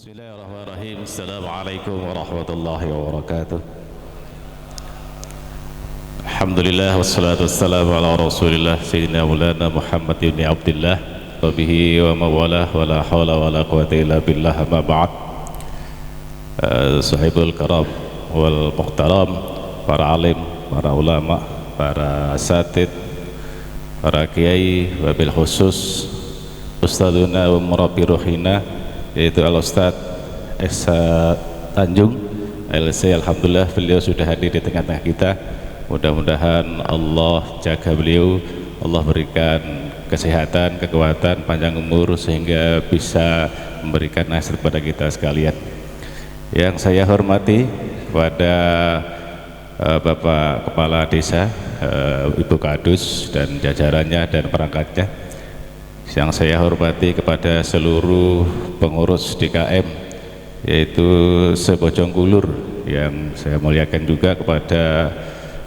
Bismillahirrahmanirrahim. Assalamualaikum warahmatullahi wabarakatuh. Alhamdulillah wassalatu wassalamu ala rasulillah Sayyidina Maulana Muhammad ibn Abdillah wa bihi wa mawalah wa la hawla wa la quwata illa billah ma ba'd. Sahibul karam wal muhtaram, para alim, para ulama, para asatid, para kiai, wabil khusus ustadzuna wa murabbi ruhina, yaitu Al-Ustadz Esa Tanjung LC. Alhamdulillah beliau sudah hadir di tengah-tengah kita. Mudah-mudahan Allah jaga beliau, Allah berikan kesehatan, kekuatan, panjang umur sehingga bisa memberikan nasihat kepada kita sekalian. Yang saya hormati kepada Bapak Kepala Desa, Ibu Kadus dan jajarannya dan perangkatnya. Yang saya hormati kepada seluruh pengurus DKM, yaitu se-Bojonggulur. Yang saya muliakan juga kepada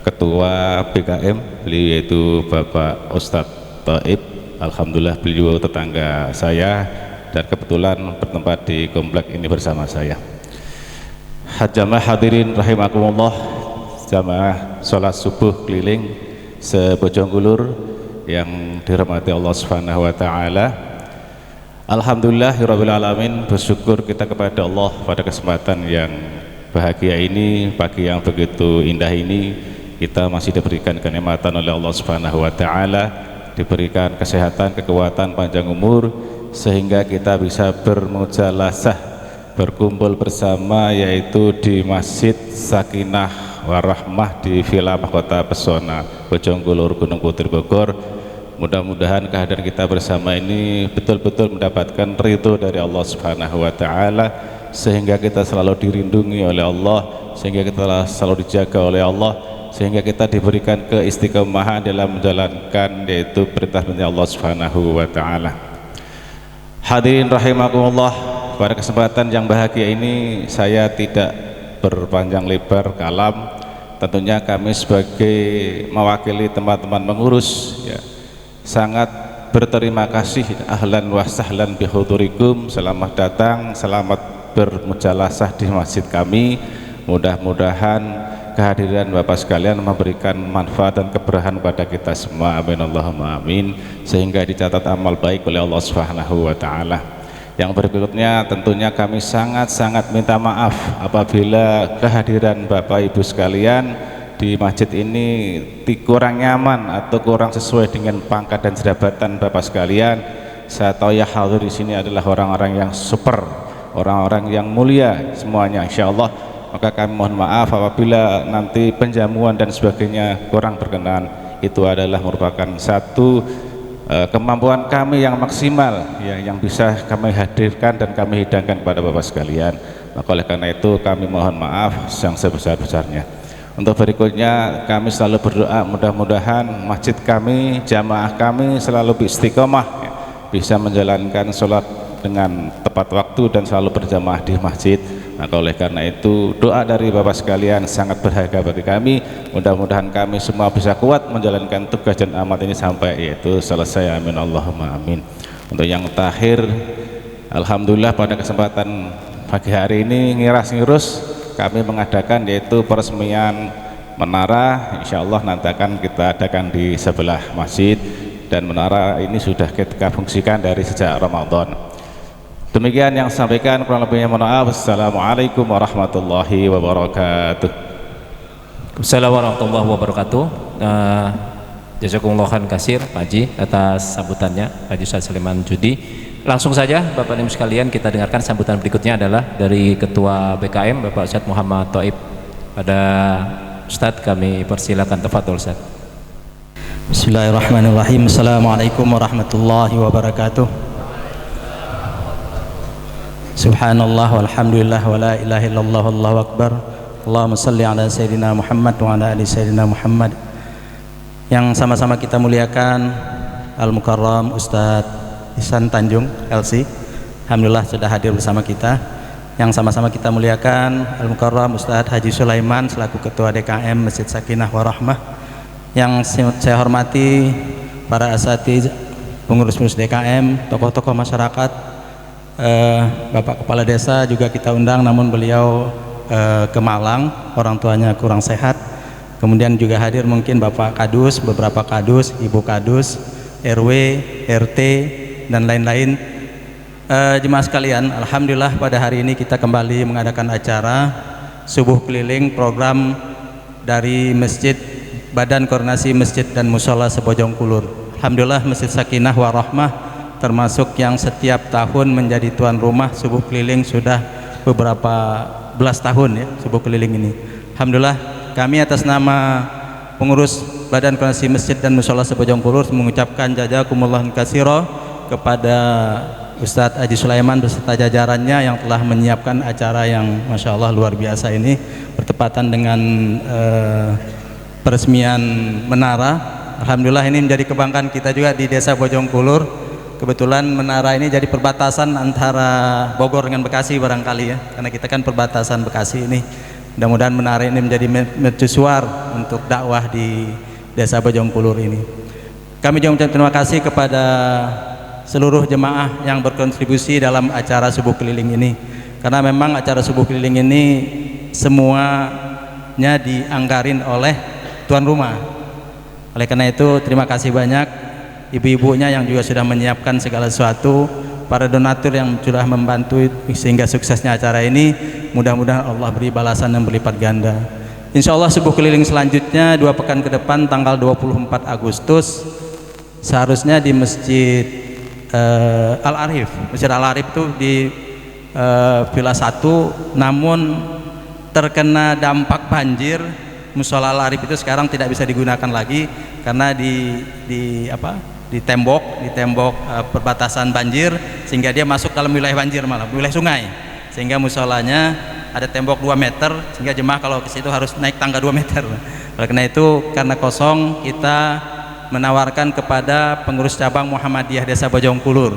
Ketua BKM, yaitu Bapak Ustadz Taib. Alhamdulillah beliau tetangga saya dan kebetulan bertempat di komplek ini bersama saya. Jamaah hadirin rahimakumullah, jamaah sholat subuh keliling se-Bojonggulur yang dirahmati Allah Subhanahu wa taala. Alhamdulillahirabbil alamin, bersyukur kita kepada Allah pada kesempatan yang bahagia ini, pagi yang begitu indah ini, kita masih diberikan kenikmatan oleh Allah Subhanahu wa taala, diberikan kesehatan, kekuatan, panjang umur sehingga kita bisa bermujalasah, berkumpul bersama, yaitu di Masjid Sakinah Warahmah di Villa Mahkota Pesona Bojonggulur Gunung Putri Bogor. Mudah-mudahan kehadiran kita bersama ini betul-betul mendapatkan ridho dari Allah Subhanahu wa taala, sehingga kita selalu dirindungi oleh Allah, sehingga kita selalu dijaga oleh Allah, sehingga kita diberikan keistiqomahan dalam menjalankan yaitu perintah Allah Subhanahu wa taala. Hadirin rahimakumullah, pada kesempatan yang bahagia ini saya tidak berpanjang lebar kalam. Tentunya kami sebagai mewakili teman-teman pengurus ya, sangat berterima kasih, ahlan wa sahlan bihudurikum, selamat datang, selamat bermujalasah di masjid kami. Mudah-mudahan kehadiran Bapak sekalian memberikan manfaat dan keberkahan kepada kita semua, amin Allahumma amin, sehingga dicatat amal baik oleh Allah Subhanahu wa taala. Yang berikutnya tentunya kami sangat-sangat minta maaf apabila kehadiran Bapak Ibu sekalian di masjid ini kurang nyaman atau kurang sesuai dengan pangkat dan jabatan Bapak sekalian. Saya tahu ya hadir di sini adalah orang-orang yang super, orang-orang yang mulia semuanya insyaallah. Maka kami mohon maaf apabila nanti penjamuan dan sebagainya kurang berkenan. Itu adalah merupakan satu kemampuan kami yang maksimal ya, yang bisa kami hadirkan dan kami hidangkan kepada Bapak sekalian. Maka oleh karena itu kami mohon maaf yang sebesar-besarnya. Untuk berikutnya kami selalu berdoa mudah-mudahan masjid kami, jamaah kami selalu istiqomah ya, bisa menjalankan sholat dengan tepat waktu dan selalu berjamaah di masjid. Maka oleh karena itu doa dari Bapak sekalian sangat berharga bagi kami. Mudah-mudahan kami semua bisa kuat menjalankan tugas dan amat ini sampai yaitu selesai, amin Allahumma amin. Untuk yang terakhir, alhamdulillah pada kesempatan pagi hari ini ngiras-ngirus kami mengadakan yaitu peresmian menara. Insya Allah nanti akan kita adakan di sebelah masjid, dan menara ini sudah kita fungsikan dari sejak Ramadan. Demikian yang saya sampaikan, kurang lebihnya mohon maaf. Assalamualaikum warahmatullahi wabarakatuh. Assalamualaikum warahmatullahi wabarakatuh. Jazakumullah khairan katsir Pak Haji atas sambutannya, Pak Haji Ustaz Sulaiman Judi. Langsung saja Bapak Ibu sekalian, kita dengarkan sambutan berikutnya adalah dari Ketua BKM Bapak Ustadz Muhammad Taib. Pada Ustadz kami persilakan, tafadhol Ustadz. Bismillahirrahmanirrahim. Assalamualaikum warahmatullahi wabarakatuh. Subhanallah walhamdulillah wa la ilaha illallah wallahu akbar. Allahumma salli ala sayyidina Muhammad wa ala ali sayyidina Muhammad. Yang sama-sama kita muliakan Al-Mukarram Ustadz Ihsan Tanjung LC, alhamdulillah sudah hadir bersama kita. Yang sama-sama kita muliakan Al-Mukarram Ustadz Haji Sulaiman selaku Ketua DKM Masjid Sakinah Warahmah. Yang saya hormati para asatiz, pengurus-pengurus DKM, tokoh-tokoh masyarakat Bapak Kepala Desa juga kita undang, namun beliau ke Malang, orang tuanya kurang sehat. Kemudian juga hadir mungkin Bapak Kadus, beberapa Kadus, Ibu Kadus, RW, RT, dan lain-lain. Jemaah sekalian, alhamdulillah pada hari ini kita kembali mengadakan acara subuh keliling program dari Masjid Badan Koordinasi Masjid dan Mushola Sebojong Kulur. Alhamdulillah Masjid Sakinah Warahmah termasuk yang setiap tahun menjadi tuan rumah subuh keliling sudah beberapa belas tahun ya, subuh keliling ini. Alhamdulillah kami atas nama pengurus Badan Koordinasi Masjid dan Mushola Sebojong Kulur mengucapkan jazakumullah katsira kepada Ustadz Haji Sulaiman beserta jajarannya yang telah menyiapkan acara yang Masya Allah luar biasa ini, bertepatan dengan peresmian menara. Alhamdulillah ini menjadi kebanggaan kita juga di Desa Bojong Kulur. Kebetulan menara ini jadi perbatasan antara Bogor dengan Bekasi barangkali ya, karena kita kan perbatasan Bekasi ini. Mudah-mudahan menara ini menjadi mercusuar untuk dakwah di Desa Bojong Kulur ini. Kami juga mengucapkan terima kasih kepada seluruh jemaah yang berkontribusi dalam acara subuh keliling ini, karena memang acara subuh keliling ini semuanya dianggarin oleh tuan rumah. Oleh karena itu terima kasih banyak ibu-ibunya yang juga sudah menyiapkan segala sesuatu, para donatur yang sudah membantu sehingga suksesnya acara ini. Mudah-mudahan Allah beri balasan yang berlipat ganda. Insya Allah subuh keliling selanjutnya 2 pekan ke depan tanggal 24 Agustus seharusnya di Masjid Al-Arif. Masjid Al-Arif itu di Villa 1, namun terkena dampak banjir. Musola Al-Arif itu sekarang tidak bisa digunakan lagi karena di tembok perbatasan banjir, sehingga dia masuk dalam wilayah banjir, malah wilayah sungai, sehingga musolanya ada tembok 2 meter sehingga jemaah kalau ke situ harus naik tangga 2 meter. Oleh karena itu, karena kosong, kita menawarkan kepada pengurus cabang Muhammadiyah Desa Bojong Kulur.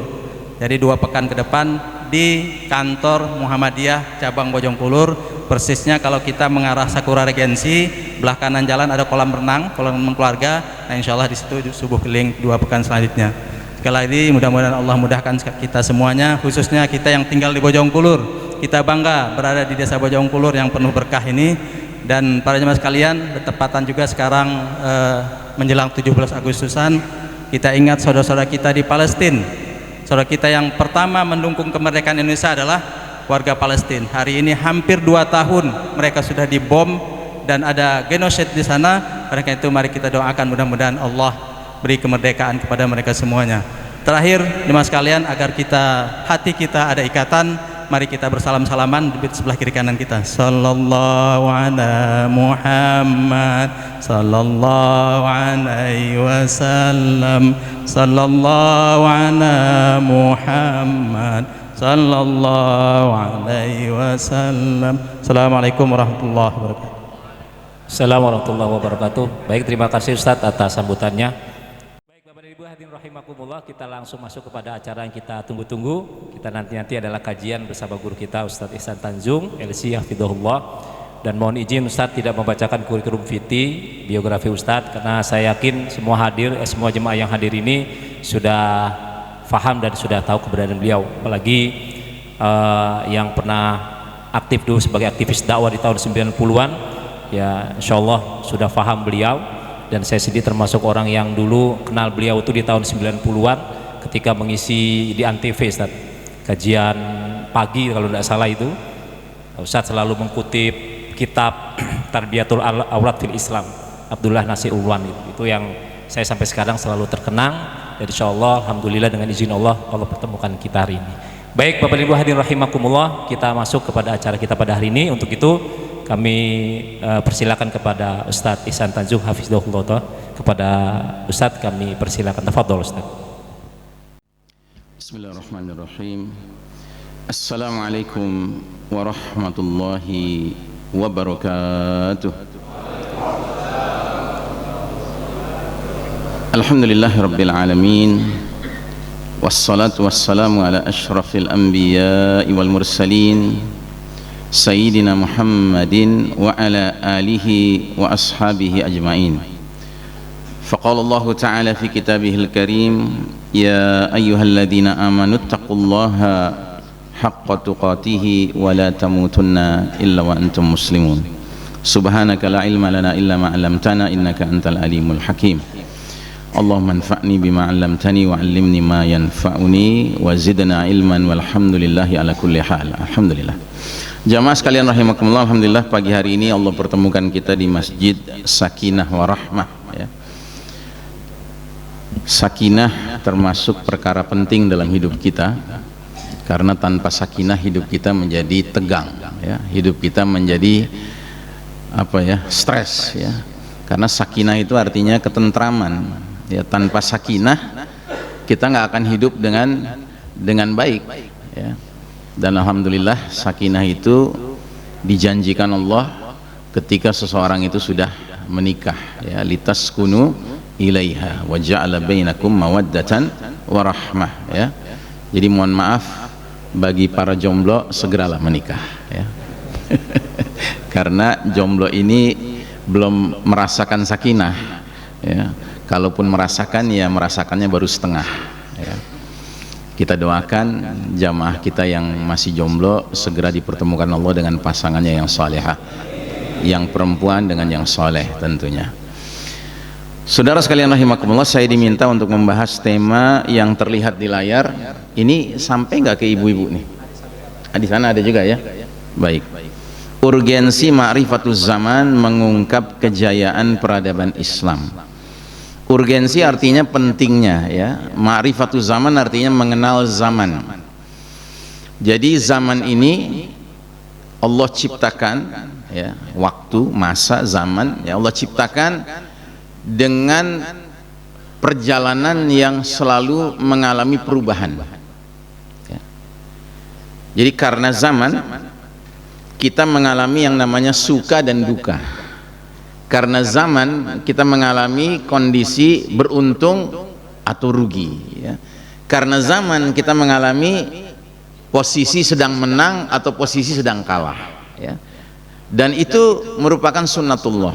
Jadi 2 pekan ke depan di kantor Muhammadiyah cabang Bojong Kulur, persisnya kalau kita mengarah Sakura Regensi, belah kanan jalan ada kolam renang keluarga. Nah, insya Allah di situ subuh keliling 2 pekan selanjutnya. Sekali lagi mudah-mudahan Allah mudahkan kita semuanya, khususnya kita yang tinggal di Bojong Kulur. Kita bangga berada di Desa Bojong Kulur yang penuh berkah ini. Dan para jemaah sekalian, bertepatan juga sekarang menjelang 17 Agustusan, kita ingat saudara-saudara kita di Palestina. Saudara kita yang pertama mendukung kemerdekaan Indonesia adalah warga Palestina. Hari ini hampir 2 tahun mereka sudah dibom dan ada genosida di sana. Karena itu mari kita doakan mudah-mudahan Allah beri kemerdekaan kepada mereka semuanya. Terakhir jemaah sekalian, agar hati kita ada ikatan, mari kita bersalam-salaman di sebelah kiri kanan kita. Sallallahu ala Muhammad, sallallahu alaihi wasallam, sallallahu ala Muhammad, sallallahu alaihi wasallam. Assalamualaikum warahmatullahi wabarakatuh. Assalamualaikum warahmatullahi wabarakatuh. Baik, terima kasih Ustadz atas sambutannya. Baik Bapak dan Ibu hadirin rahimakumullah, kita langsung masuk kepada acara yang kita tunggu-tunggu. Kita nanti adalah kajian bersama guru kita Ustadz Ihsan Tanjung LC Hafidhullah. Dan mohon izin Ustadz tidak membacakan kurikulum vitae biografi Ustadz, karena saya yakin semua jemaah yang hadir ini sudah faham dan sudah tahu keberadaan beliau, apalagi yang pernah aktif dulu sebagai aktivis dakwah di tahun 90-an. Ya, insya Allah sudah faham beliau, dan saya sendiri termasuk orang yang dulu kenal beliau itu di tahun 90-an ketika mengisi di Antv Ustaz, kajian pagi kalau tidak salah itu. Ustaz selalu mengutip kitab Tarbiyatul Aurat fil Islam Abdullah Nasir Ulwan, itu yang saya sampai sekarang selalu terkenang, dan insya Allah alhamdulillah dengan izin Allah pertemukan kita hari ini. Baik Bapak Ibu hadirin rahimakumullah, kita masuk kepada acara kita pada hari ini. Untuk itu kami persilakan kepada Ustadz Ihsan Tanjung Hafizahullah. Kepada Ustadz kami persilakan, tafadhol Ustadz. Bismillahirrahmanirrahim. Assalamualaikum warahmatullahi wabarakatuh. Alhamdulillahirabbil alamin. Wassalatu wassalamu ala asyrafil anbiya'i wal mursalin Sayyidina Muhammadin wa ala alihi wa ashabihi ajma'in. Faqala Allah Ta'ala fi kitabihil karim, ya ayyuhalladzina amanu taqullaha haqqa tuqatih wa la tamutunna illa wa antum muslimun. Subhanaka la ilma lana illa ma 'allamtana innaka antal alimul hakim. Allahumma anfa'ni bima 'allamtani wa 'allimni ma yanfa'uni wa zidna ilman walhamdulillahi ala kulli hal. Alhamdulillah. Jamaah sekalian rahimakumullah, alhamdulillah pagi hari ini Allah pertemukan kita di Masjid Sakinah Warahmah ya. Sakinah termasuk perkara penting dalam hidup kita, karena tanpa sakinah hidup kita menjadi tegang ya, hidup kita menjadi stres ya. Karena sakinah itu artinya ketentraman ya. Tanpa sakinah kita nggak akan hidup dengan baik ya. Dan alhamdulillah sakinah itu dijanjikan Allah ketika seseorang itu sudah menikah ya, litaskunu ilaiha wa ja'ala bainakum mawaddatan wa rahmah ya. Jadi mohon maaf bagi para jomblo, segeralah menikah ya. Karena jomblo ini belum merasakan sakinah ya. Kalaupun merasakan, ya merasakannya baru setengah ya. Kita doakan jamaah kita yang masih jomblo segera dipertemukan Allah dengan pasangannya yang salehah, yang perempuan dengan yang soleh tentunya. Saudara sekalian rahimakumullah, saya diminta untuk membahas tema yang terlihat di layar. Ini sampai nggak ke ibu-ibu nih? Di sana ada juga ya? Baik. Urgensi ma'rifatuz zaman, mengungkap kejayaan peradaban Islam. Urgensi artinya pentingnya ya. Ma'rifatuz zaman artinya mengenal zaman. Jadi zaman ini Allah ciptakan ya, waktu, masa, zaman ya, Allah ciptakan dengan perjalanan yang selalu mengalami perubahan ya. Jadi karena zaman kita mengalami yang namanya suka dan duka. Karena zaman kita mengalami kondisi beruntung atau rugi ya. Karena zaman kita mengalami posisi sedang menang atau posisi sedang kalah ya. Dan itu merupakan sunnatullah.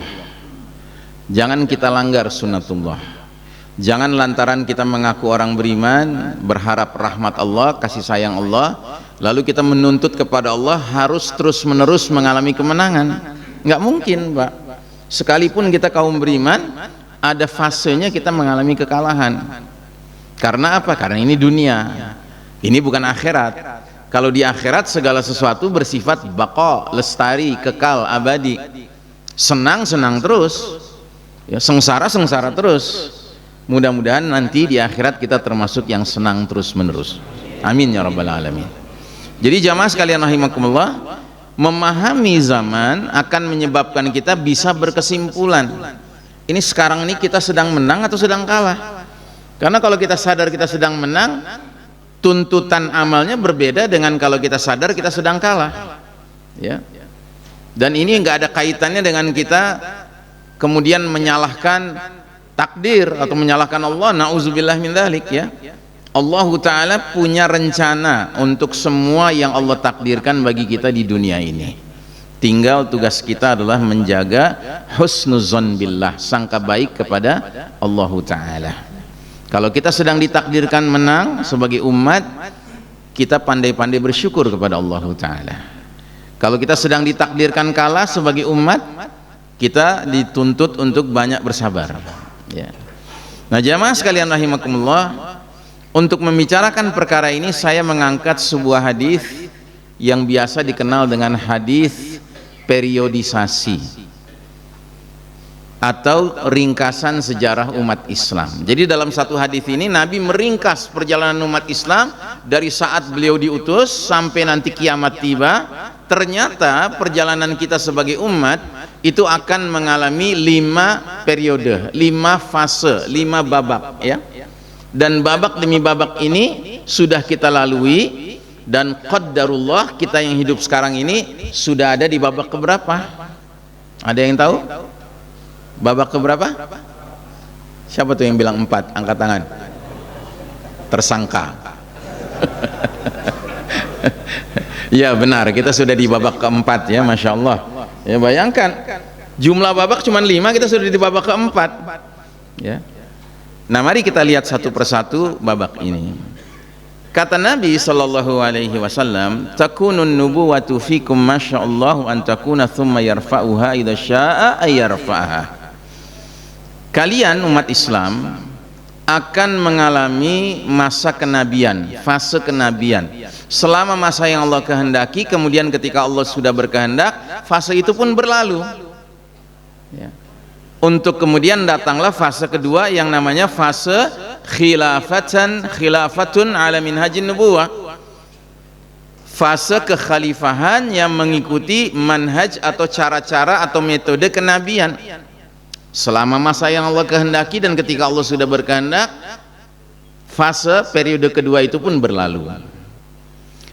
Jangan kita langgar sunnatullah. Jangan lantaran kita mengaku orang beriman, berharap rahmat Allah, kasih sayang Allah, lalu kita menuntut kepada Allah harus terus-menerus mengalami kemenangan. Nggak mungkin, Pak. Sekalipun kita kaum beriman, ada fasenya kita mengalami kekalahan. Karena apa? Karena ini dunia. Ini bukan akhirat. Kalau di akhirat segala sesuatu bersifat baqa, lestari, kekal, abadi. Senang-senang terus. Ya, sengsara-sengsara terus. Mudah-mudahan nanti di akhirat kita termasuk yang senang terus-menerus. Amin ya rabbal alamin. Jadi jamaah sekalian rahimakumullah, memahami zaman akan menyebabkan kita bisa berkesimpulan. Ini sekarang ini kita sedang menang atau sedang kalah. Karena kalau kita sadar kita sedang menang, tuntutan amalnya berbeda dengan kalau kita sadar kita sedang kalah ya. Dan ini nggak ada kaitannya dengan kita kemudian menyalahkan takdir atau menyalahkan Allah, na'udzubillah min dzalik ya. Allah Ta'ala punya rencana untuk semua yang Allah takdirkan bagi kita di dunia ini. Tinggal tugas kita adalah menjaga husnuzon billah, sangka baik kepada Allah Ta'ala. Kalau kita sedang ditakdirkan menang sebagai umat, kita pandai-pandai bersyukur kepada Allah Ta'ala. Kalau kita sedang ditakdirkan kalah sebagai umat, kita dituntut untuk banyak bersabar ya. Nah jamaah sekalian rahimakumullah, untuk membicarakan perkara ini saya mengangkat sebuah hadis yang biasa dikenal dengan hadis periodisasi atau ringkasan sejarah umat Islam. Jadi dalam satu hadis ini Nabi meringkas perjalanan umat Islam dari saat beliau diutus sampai nanti kiamat tiba. Ternyata perjalanan kita sebagai umat itu akan mengalami 5 periode, 5 fase, 5 babak ya. Dan babak demi babak ini sudah kita lalui, dan qaddarullah kita yang hidup sekarang ini sudah ada di babak keberapa? Ada yang tahu? Babak keberapa? Siapa tuh yang bilang 4? Angkat tangan. Tersangka. Ya benar, kita sudah di babak keempat ya, Masya Allah ya. Bayangkan jumlah babak cuma 5, kita sudah di babak keempat ya. Nah mari kita lihat satu persatu babak ini. Kata Nabi sallallahu alaihi wasallam, takunun nubuwatu fikum masyaallah an takuna thumma yarfa'uha idza syaa'a ay yarfa'aha. Kalian umat Islam akan mengalami masa kenabian, fase kenabian selama masa yang Allah kehendaki, kemudian ketika Allah sudah berkehendak, fase itu pun berlalu ya. Untuk kemudian datanglah fase kedua yang namanya fase khilafatun ala minhajin nubuwah, fase kekhalifahan yang mengikuti manhaj atau cara-cara atau metode kenabian selama masa yang Allah kehendaki, dan ketika Allah sudah berkehendak, fase periode kedua itu pun berlalu.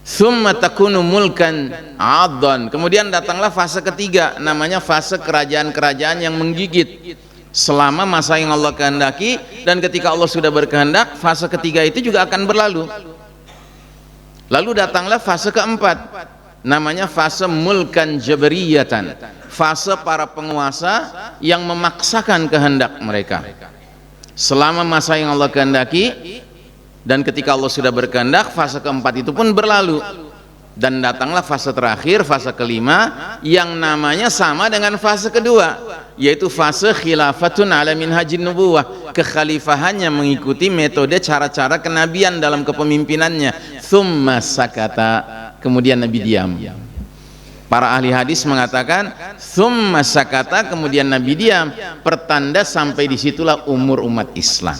Thumma takunu mulkan adhan, kemudian datanglah fase ketiga, namanya fase kerajaan-kerajaan yang menggigit selama masa yang Allah kehendaki, dan ketika Allah sudah berkehendak, fase ketiga itu juga akan berlalu. Lalu datanglah fase keempat, namanya fase mulkan jabariyatan, fase para penguasa yang memaksakan kehendak mereka selama masa yang Allah kehendaki, dan ketika Allah sudah berkehendak, fase keempat itu pun berlalu, dan datanglah fase terakhir, fase kelima, yang namanya sama dengan fase kedua, yaitu fase khilafatun ala minhajin nubuwah, kekhalifahannya mengikuti metode cara-cara kenabian dalam kepemimpinannya. Thumma sakata, kemudian Nabi diam. Para ahli hadis mengatakan thumma sakata, kemudian Nabi diam, pertanda sampai disitulah umur umat Islam,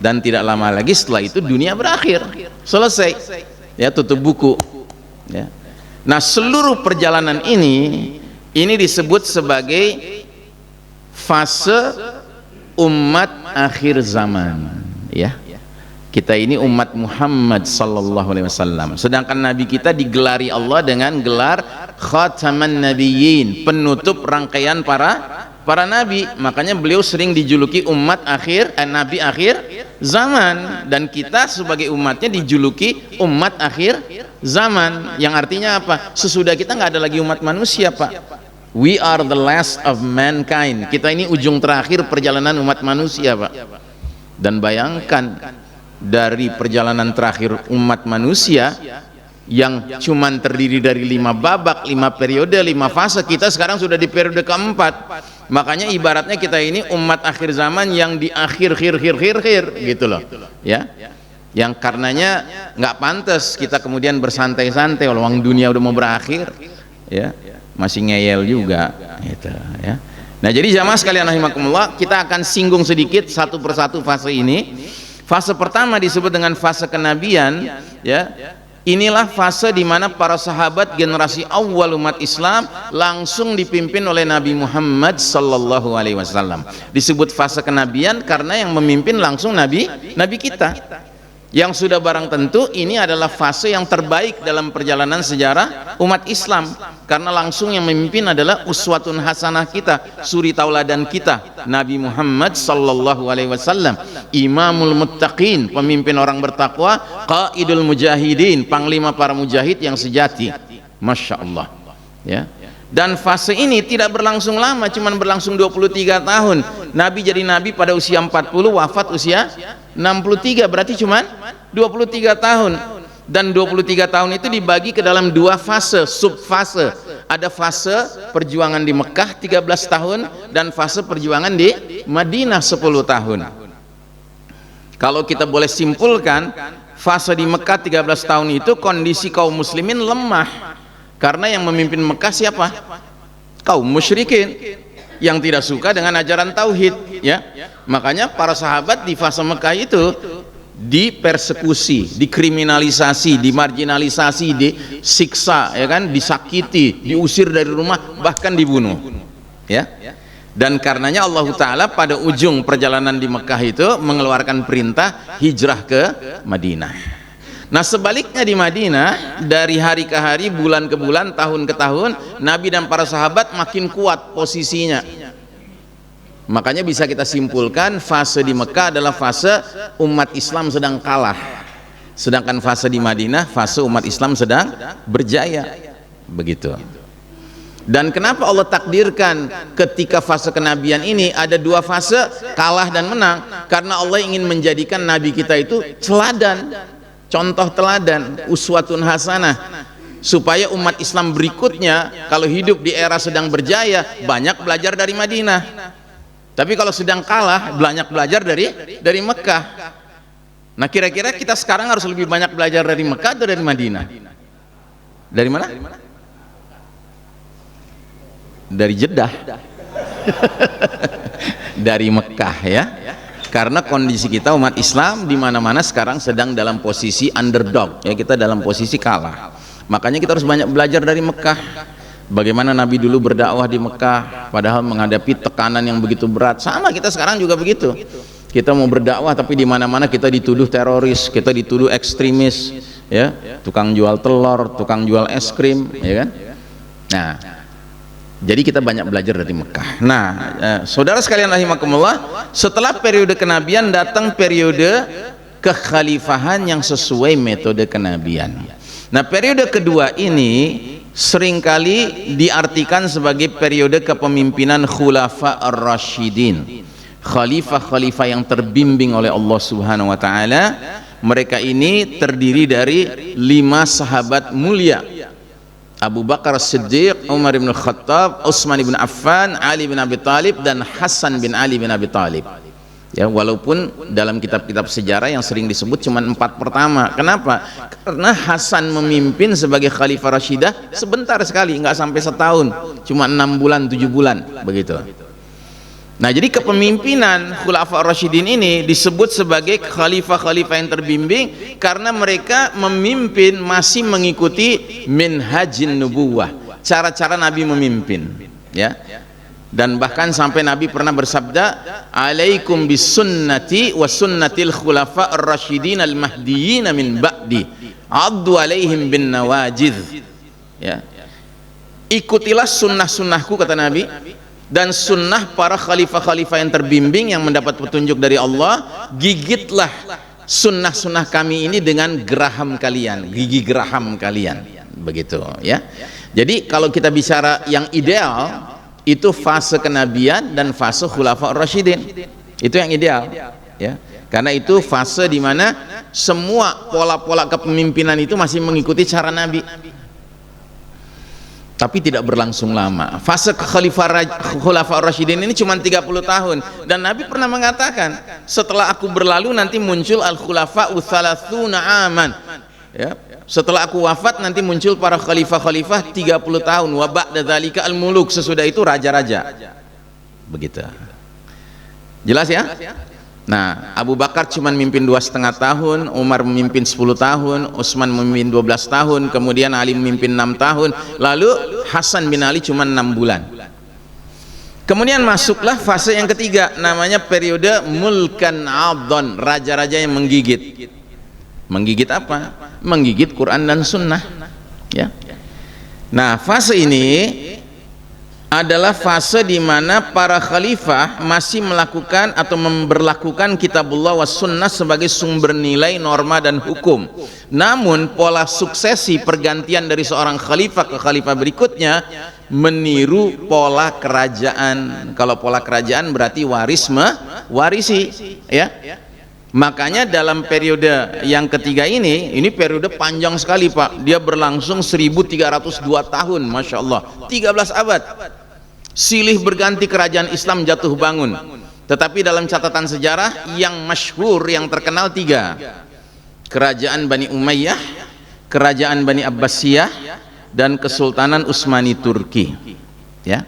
dan tidak lama lagi setelah itu dunia berakhir, selesai ya, tutup buku ya. Nah, seluruh perjalanan ini disebut sebagai fase umat akhir zaman ya. Kita ini umat Muhammad sallallahu alaihi wasallam, sedangkan Nabi kita digelari Allah dengan gelar khataman nabiyyin, penutup rangkaian para nabi. Makanya beliau sering dijuluki umat akhir, nabi akhir zaman, dan kita sebagai umatnya dijuluki umat akhir zaman, yang artinya apa? Sesudah kita nggak ada lagi umat manusia, Pak. We are the last of mankind. Kita ini ujung terakhir perjalanan umat manusia, Pak. Dan bayangkan, dari perjalanan terakhir umat manusia yang cuman terdiri dari 5 babak, 5 periode, 5 fase, kita sekarang sudah di periode keempat. Makanya ibaratnya kita ini umat akhir zaman yang di akhir gitu loh ya, yang karenanya nggak pantas kita kemudian bersantai-santai, orang dunia udah mau berakhir ya, masih ngeyel juga gitu ya. Nah, jadi jamaah sekalian rahimakumullah, kita akan singgung sedikit satu persatu fase ini. Fase pertama disebut dengan fase kenabian ya. Inilah fase di mana para sahabat generasi awal umat Islam langsung dipimpin oleh Nabi Muhammad sallallahu alaihi wasallam. Disebut fase kenabian karena yang memimpin langsung nabi kita. Yang sudah barang tentu ini adalah fase yang terbaik dalam perjalanan sejarah umat Islam, karena langsung yang memimpin adalah uswatun hasanah kita, suri tauladan kita, Nabi Muhammad sallallahu alaihi wasallam, imamul muttaqin, pemimpin orang bertakwa, qaidul mujahidin, panglima para mujahid yang sejati. Masya Allah ya. Dan fase ini tidak berlangsung lama, cuman berlangsung 23 tahun. Nabi jadi nabi pada usia 40, wafat usia 63, berarti cuman 23 tahun. Dan 23 tahun itu dibagi ke dalam 2 fase, subfase. Ada fase perjuangan di Mekah 13 tahun dan fase perjuangan di Madinah 10 tahun. Kalau kita boleh simpulkan, fase di Mekah 13 tahun itu kondisi kaum muslimin lemah. Karena yang memimpin Mekah siapa? Kaum musyrikin yang tidak suka dengan ajaran tauhid ya. Makanya para sahabat di fase Mekah itu dipersekusi, dikriminalisasi, dimarginalisasi, disiksa ya kan, disakiti, diusir dari rumah, bahkan dibunuh ya. Dan karenanya Allah Ta'ala pada ujung perjalanan di Mekah itu mengeluarkan perintah hijrah ke Madinah. Nah, sebaliknya di Madinah, dari hari ke hari, bulan ke bulan, tahun ke tahun, Nabi dan para sahabat makin kuat posisinya. Makanya bisa kita simpulkan fase di Mekah adalah fase umat Islam sedang kalah, sedangkan fase di Madinah fase umat Islam sedang berjaya. Begitu. Dan kenapa Allah takdirkan ketika fase kenabian ini ada 2 fase, kalah dan menang? Karena Allah ingin menjadikan Nabi kita itu teladan, contoh teladan, uswatun hasanah, supaya umat Islam berikutnya kalau hidup di era sedang berjaya banyak belajar dari Madinah, tapi kalau sedang kalah banyak belajar dari Mekah. Nah, kira-kira kita sekarang harus lebih banyak belajar dari Mekah atau dari Madinah? Dari mana? Dari Jeddah. Dari Mekah, ya. Karena kondisi kita umat Islam di mana-mana sekarang sedang dalam posisi underdog, ya, kita dalam posisi kalah. Makanya kita harus banyak belajar dari Mekah. Bagaimana Nabi dulu berdakwah di Mekah padahal menghadapi tekanan yang begitu berat. Sama kita sekarang juga begitu. Kita mau berdakwah tapi di mana-mana kita dituduh teroris, kita dituduh ekstremis, ya, tukang jual telur, tukang jual es krim, ya kan? Nah, jadi kita banyak belajar dari Mekah. Nah, saudara sekalian rahimakumullah, setelah periode kenabian datang periode kekhalifahan yang sesuai metode kenabian. Nah, periode kedua ini seringkali diartikan sebagai periode kepemimpinan Khulafa ar-Rasyidin, khalifah-khalifah yang terbimbing oleh Allah Subhanahu wa taala. Mereka ini terdiri dari 5 sahabat mulia: Abu Bakar Siddiq, Umar bin Khattab, Utsman bin Affan, Ali bin Abi Thalib, dan Hasan bin Ali bin Abi Thalib. Ya, walaupun dalam kitab-kitab sejarah yang sering disebut cuma 4 pertama. Kenapa? Karena Hasan memimpin sebagai Khalifah Rashidah sebentar sekali, nggak sampai setahun, cuma 6 bulan 7 bulan begitu. Nah, jadi kepemimpinan Khulafa ar-Rasyidin ini disebut sebagai khalifah-khalifah yang terbimbing karena mereka memimpin masih mengikuti minhajin nubuwah, cara-cara Nabi memimpin, ya. Dan bahkan sampai Nabi pernah bersabda, alaikum bisunnati wa sunnatil khulafa ar-rasyidin al-mahdiyyin min ba'di addu alaihim bin nawajidh, ya. Ikutilah sunnah-sunnahku, kata Nabi, dan sunnah para khalifah-khalifah yang terbimbing yang mendapat petunjuk dari Allah. Gigitlah sunnah-sunnah kami ini dengan geraham kalian, gigi geraham kalian, begitu, ya. Jadi kalau kita bicara yang ideal, itu fase kenabian dan fase Khulafa ar-Rasyidin, itu yang ideal, ya. Karena itu fase di mana semua pola-pola kepemimpinan itu masih mengikuti cara Nabi, tapi tidak berlangsung lama. Fase Khulafa ar-Rasyidin ini cuma 30 tahun, dan Nabi pernah mengatakan, setelah aku berlalu nanti muncul al-khulafa utsalatsuna aman, ya. Setelah aku wafat nanti muncul para khalifah-khalifah 30 tahun, wa ba'da dzalika al-muluk, sesudah itu raja-raja, begitu. Jelas, ya? Nah, Abu Bakar cuma memimpin 2,5 tahun, Umar memimpin 10 tahun, Utsman memimpin 12 tahun, kemudian Ali memimpin 6 tahun, lalu Hasan bin Ali cuma 6 bulan. Kemudian masuklah fase yang ketiga, namanya periode mulkan adhan, raja-raja yang menggigit. Menggigit apa? Menggigit Quran dan Sunnah, ya. Nah, fase ini adalah fase di mana para khalifah masih melakukan atau memberlakukan kitabullah was sunnah sebagai sumber nilai, norma, dan hukum. Namun pola suksesi pergantian dari seorang khalifah ke khalifah berikutnya meniru pola kerajaan. Kalau pola kerajaan berarti waris mewarisi, ya. Makanya dalam periode yang ketiga ini periode panjang sekali, Pak. Dia berlangsung 1302 tahun, Masya Allah, 13 abad. Silih berganti kerajaan Islam jatuh bangun. Tetapi dalam catatan sejarah yang masyhur, yang terkenal 3. Kerajaan Bani Umayyah, kerajaan Bani Abbasiyah, dan Kesultanan Utsmani Turki, ya.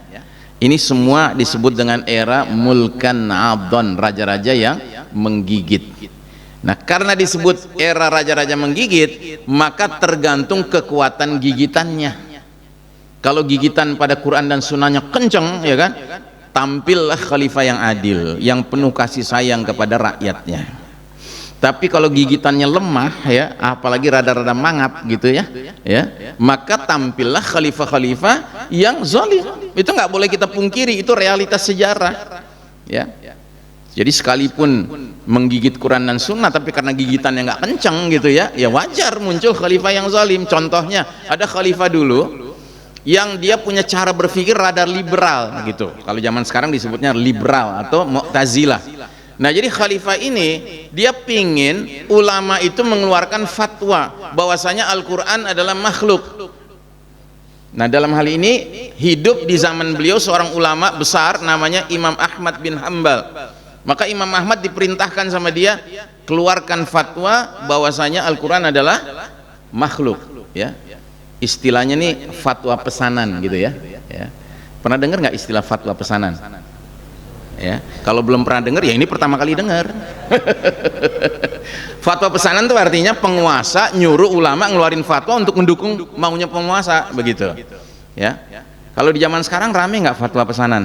Ini semua disebut dengan era mulkan adhan, raja-raja yang menggigit. Nah, karena disebut era raja-raja menggigit, maka tergantung kekuatan gigitannya. Kalau gigitan pada Quran dan Sunnahnya kencang, ya kan, tampillah khalifah yang adil, yang penuh kasih sayang kepada rakyatnya. Tapi kalau gigitannya lemah, ya, apalagi rada-rada mangap gitu, ya, maka tampillah khalifah-khalifah yang zalim. Itu nggak boleh kita pungkiri, itu realitas sejarah, ya. Jadi sekalipun menggigit Quran dan Sunnah, tapi karena gigitannya nggak kencang gitu, ya wajar muncul khalifah yang zalim. Contohnya ada khalifah dulu yang dia punya cara berpikir rada liberal gitu. Kalau zaman sekarang disebutnya liberal atau Mu'tazilah. Nah, jadi khalifah ini dia pingin ulama itu mengeluarkan fatwa bahwasanya Al-Quran adalah makhluk. Nah, dalam hal ini hidup di zaman beliau seorang ulama besar namanya Imam Ahmad bin Hambal. Maka Imam Ahmad diperintahkan sama dia keluarkan fatwa bahwasanya Al-Quran adalah makhluk, ya. Istilahnya nih fatwa pesanan gitu ya. Pernah dengar nggak istilah fatwa pesanan? Ya, kalau belum pernah dengar ya ini pertama kali dengar. Fatwa pesanan itu artinya penguasa nyuruh ulama ngeluarin fatwa untuk mendukung maunya penguasa, begitu ya. Kalau di zaman sekarang rame nggak fatwa pesanan?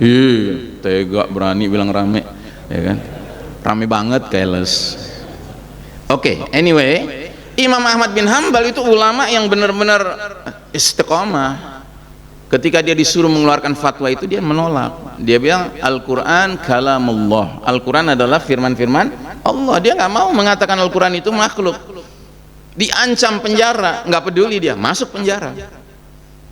Ih, tega berani bilang rame, ya kan? Rame banget, keles. Oke, anyway, Imam Ahmad bin Hambal itu ulama yang benar-benar istiqomah. Ketika dia disuruh mengeluarkan fatwa itu dia menolak. Dia bilang Al-Quran kalamullah. Al-Quran adalah firman-firman Allah. Dia nggak mau mengatakan Al-Quran itu makhluk. Diancam penjara, nggak peduli dia, masuk penjara.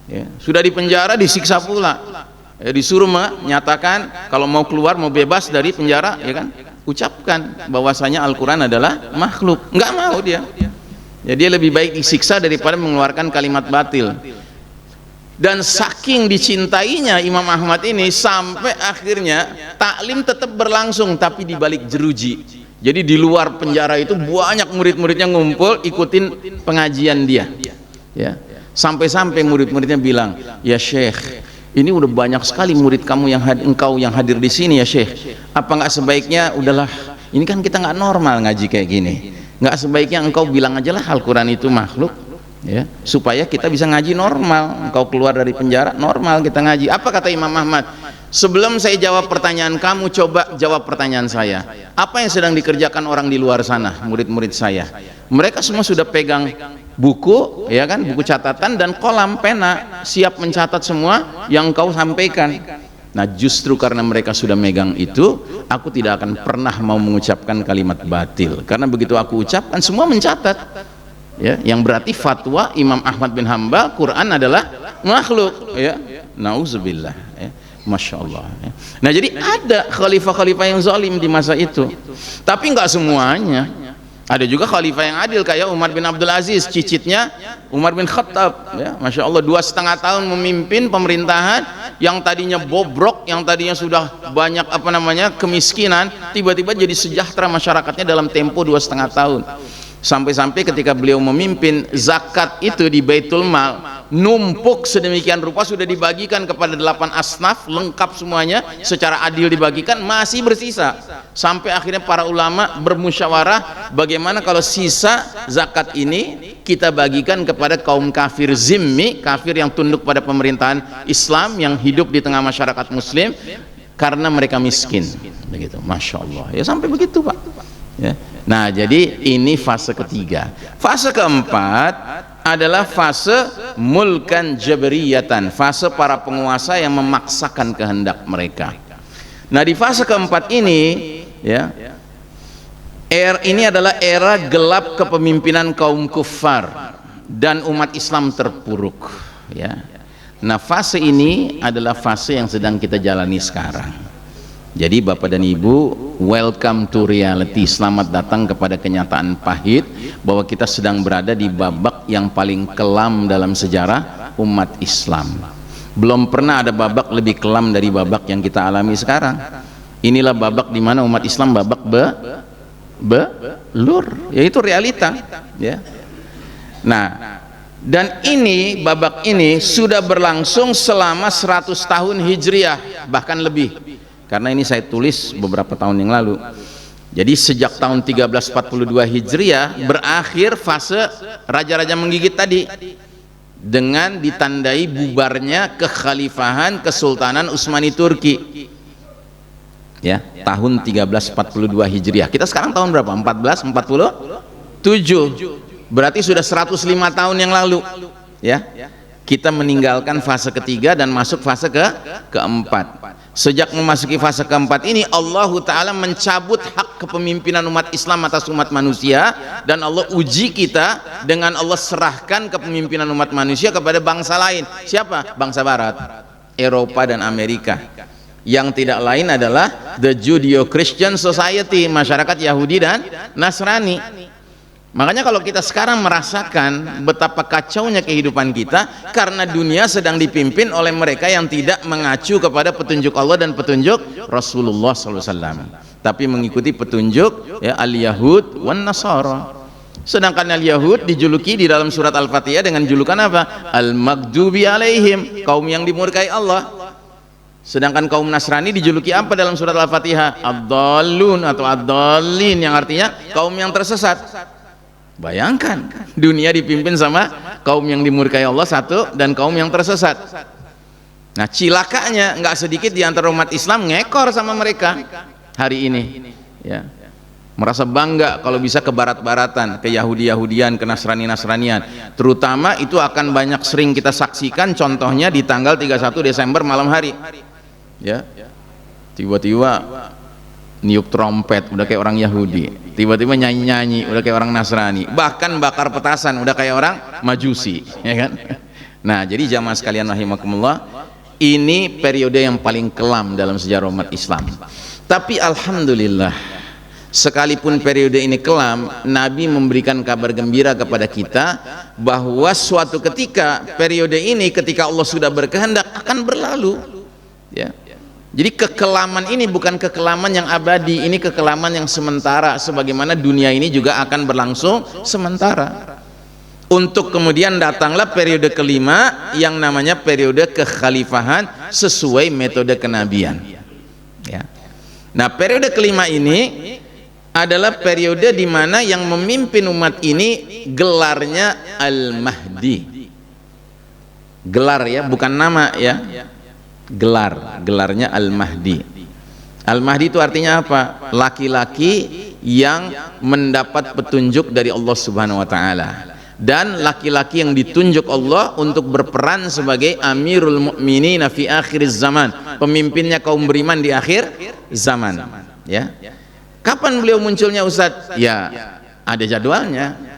Ya, sudah di penjara disiksa pula. Ya, disuruh menyatakan kalau mau keluar mau bebas dari penjara, ya kan? Ucapkan bahwasanya Al-Quran adalah makhluk. Nggak mau dia. Ya, dia lebih baik disiksa daripada mengeluarkan kalimat batil. Dan saking dicintainya Imam Ahmad ini sampai akhirnya taklim tetap berlangsung tapi di balik jeruji. Jadi di luar penjara itu banyak murid-muridnya ngumpul ikutin pengajian dia. Ya. Sampai-sampai murid-muridnya bilang, "Ya Syekh, ini udah banyak sekali murid kamu yang hadir di sini ya Syekh. Apa nggak sebaiknya udahlah, ini kan kita nggak normal ngaji kayak gini. Nggak sebaiknya engkau bilang aja lah Al-Quran itu makhluk. Ya, supaya kita bisa ngaji normal. Engkau keluar dari penjara normal kita ngaji." Apa kata Imam Ahmad? "Sebelum saya jawab pertanyaan kamu, coba jawab pertanyaan saya. Apa yang sedang dikerjakan orang di luar sana, murid-murid saya? Mereka semua sudah pegang buku, ya kan, buku catatan dan kolam pena, siap mencatat semua yang engkau sampaikan. Nah, justru karena mereka sudah megang itu, aku tidak akan pernah mau mengucapkan kalimat batil. Karena begitu aku ucapkan, semua mencatat. Ya, yang berarti fatwa Imam Ahmad bin Hambal Quran adalah makhluk, ya. Nauzubillah, ya. Masya Allah, ya. Nah, jadi ada khalifah-khalifah yang zalim di masa itu, tapi nggak semuanya. Ada juga khalifah yang adil kayak Umar bin Abdul Aziz, cicitnya Umar bin Khattab, ya. Masya Allah, 2,5 tahun memimpin pemerintahan yang tadinya bobrok, yang tadinya sudah banyak kemiskinan, tiba-tiba jadi sejahtera masyarakatnya dalam tempo 2,5 tahun. Sampai-sampai ketika beliau memimpin, zakat itu di Baitul Mal numpuk sedemikian rupa, sudah dibagikan kepada 8 asnaf, lengkap semuanya secara adil dibagikan, masih bersisa. Sampai akhirnya para ulama bermusyawarah bagaimana kalau sisa zakat ini kita bagikan kepada kaum kafir zimmi, kafir yang tunduk pada pemerintahan Islam, yang hidup di tengah masyarakat muslim karena mereka miskin, begitu. Masya Allah, ya sampai begitu Pak, ya. Nah, jadi ini fase ketiga. Fase keempat adalah fase mulkan jabriyatan, fase para penguasa yang memaksakan kehendak mereka. Nah, di fase keempat ini, ya, ini adalah era gelap kepemimpinan kaum kufar dan umat Islam terpuruk, ya. Nah, fase ini adalah fase yang sedang kita jalani sekarang. Jadi Bapak dan Ibu, welcome to reality. Selamat datang kepada kenyataan pahit bahwa kita sedang berada di babak yang paling kelam dalam sejarah umat Islam. Belum pernah ada babak lebih kelam dari babak yang kita alami sekarang. Inilah babak di mana umat Islam babak belur, yaitu realita, ya. Nah, dan ini babak ini sudah berlangsung selama 100 tahun Hijriah, bahkan lebih. Karena ini saya tulis beberapa tahun yang lalu. Jadi sejak tahun 1342 Hijriah berakhir fase raja-raja menggigit tadi dengan ditandai bubarnya kekhalifahan Kesultanan Utsmani Turki. Ya, tahun 1342 Hijriah. Kita sekarang tahun berapa? 1447. Berarti sudah 105 tahun yang lalu. Ya. Kita meninggalkan fase ketiga dan masuk fase keempat. Sejak memasuki fase keempat ini, Allah Ta'ala mencabut hak kepemimpinan umat Islam atas umat manusia, dan Allah uji kita dengan Allah serahkan kepemimpinan umat manusia kepada bangsa lain. Siapa? Bangsa Barat, Eropa dan Amerika. Yang tidak lain adalah the Judeo-Christian Society, masyarakat Yahudi dan Nasrani. Makanya kalau kita sekarang merasakan betapa kacaunya kehidupan kita karena dunia sedang dipimpin oleh mereka yang tidak mengacu kepada petunjuk Allah dan petunjuk Rasulullah SAW, tapi mengikuti petunjuk ya al-Yahud wan Nasara. Sedangkan al-Yahud dijuluki di dalam surat Al-Fatihah dengan julukan apa? Al-Maghdubi alaihim, kaum yang dimurkai Allah. Sedangkan kaum Nasrani dijuluki apa dalam surat Al-Fatihah? Ad-Dallun atau Ad-Dallin, yang artinya kaum yang tersesat. Bayangkan dunia dipimpin sama kaum yang dimurkai Allah satu dan kaum yang tersesat. Nah, cilakanya nggak sedikit di antara umat Islam ngekor sama mereka hari ini, ya. Merasa bangga kalau bisa ke barat-baratan, ke Yahudi-Yahudian, ke Nasrani-Nasranian. Terutama itu akan banyak sering kita saksikan, contohnya di tanggal 31 Desember malam hari. Ya. Tiba-tiba niup trompet udah kayak orang Yahudi, tiba-tiba nyanyi-nyanyi udah kayak orang Nasrani, bahkan bakar petasan udah kayak orang Majusi, ya kan? Nah, jadi jamaah sekalian rahimakumullah, ini periode yang paling kelam dalam sejarah umat Islam. Tapi alhamdulillah, sekalipun periode ini kelam, Nabi memberikan kabar gembira kepada kita bahwa suatu ketika periode ini, ketika Allah sudah berkehendak, akan berlalu, ya. Jadi kekelaman ini bukan kekelaman yang abadi, ini kekelaman yang sementara, sebagaimana dunia ini juga akan berlangsung sementara. Untuk kemudian datanglah periode kelima yang namanya periode kekhalifahan sesuai metode kenabian, ya. Nah, periode kelima ini adalah periode di mana yang memimpin umat ini gelarnya Al-Mahdi. Gelar ya, bukan nama ya. Gelarnya Al-Mahdi. Al-Mahdi itu artinya apa? Laki-laki yang mendapat petunjuk dari Allah Subhanahu wa taala, dan laki-laki yang ditunjuk Allah untuk berperan sebagai Amirul Mukminin fi akhir zaman, pemimpinnya kaum beriman di akhir zaman, ya. Kapan beliau munculnya, Ustadz? Ya, ada jadwalnya.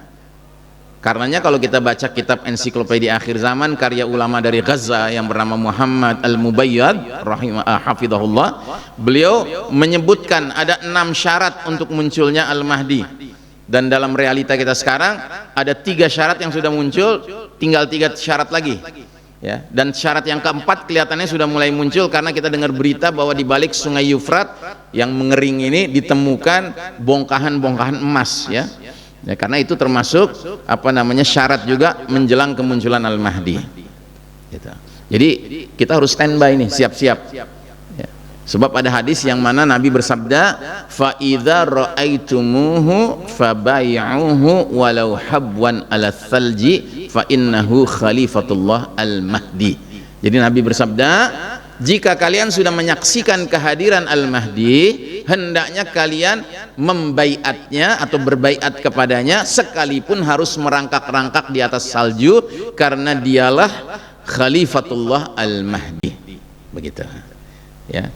Karenanya kalau kita baca kitab ensiklopedia akhir zaman karya ulama dari Gaza yang bernama Muhammad Al-Mubayyad hafidhahullah, beliau menyebutkan ada 6 syarat untuk munculnya Al-Mahdi. Dan dalam realita kita sekarang ada 3 syarat yang sudah muncul, tinggal 3 syarat lagi, ya. Dan syarat yang keempat kelihatannya sudah mulai muncul karena kita dengar berita bahwa di balik Sungai Yufrat yang mengering ini ditemukan bongkahan-bongkahan emas, ya. Ya, karena itu termasuk apa namanya syarat juga menjelang kemunculan Al-Mahdi, gitu. Jadi kita harus standby nih, siap-siap, ya. Sebab ada hadis yang mana Nabi bersabda, fa idza ra'aitumuhu fabay'uhu walau habwan ala thalji fa innahu khalifatullah Al-Mahdi. Jadi Nabi bersabda, jika kalian sudah menyaksikan kehadiran Al-Mahdi, hendaknya kalian membaiatnya atau berbaiat kepadanya sekalipun harus merangkak-rangkak di atas salju, karena dialah Khalifatullah Al-Mahdi. Begitu, ya.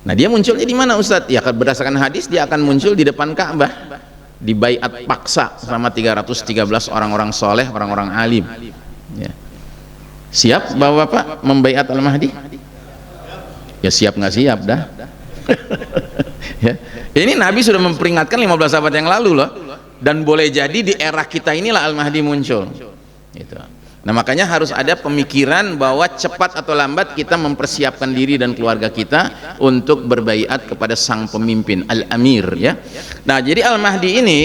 Nah, dia munculnya di mana, Ustadz? Ya, berdasarkan hadis dia akan muncul di depan Ka'bah, dibaiat paksa sama 313 orang-orang soleh, orang-orang alim, ya. Siap Bapak-bapak membaiat Al-Mahdi? Ya siap nggak siap dah. Ya. Ini Nabi sudah memperingatkan 15 abad yang lalu loh, dan boleh jadi di era kita inilah Al-Mahdi muncul, gitu. Nah, makanya harus ada pemikiran bahwa cepat atau lambat kita mempersiapkan diri dan keluarga kita untuk berbaiat kepada sang pemimpin Al-Amir, ya. Nah, jadi Al-Mahdi ini,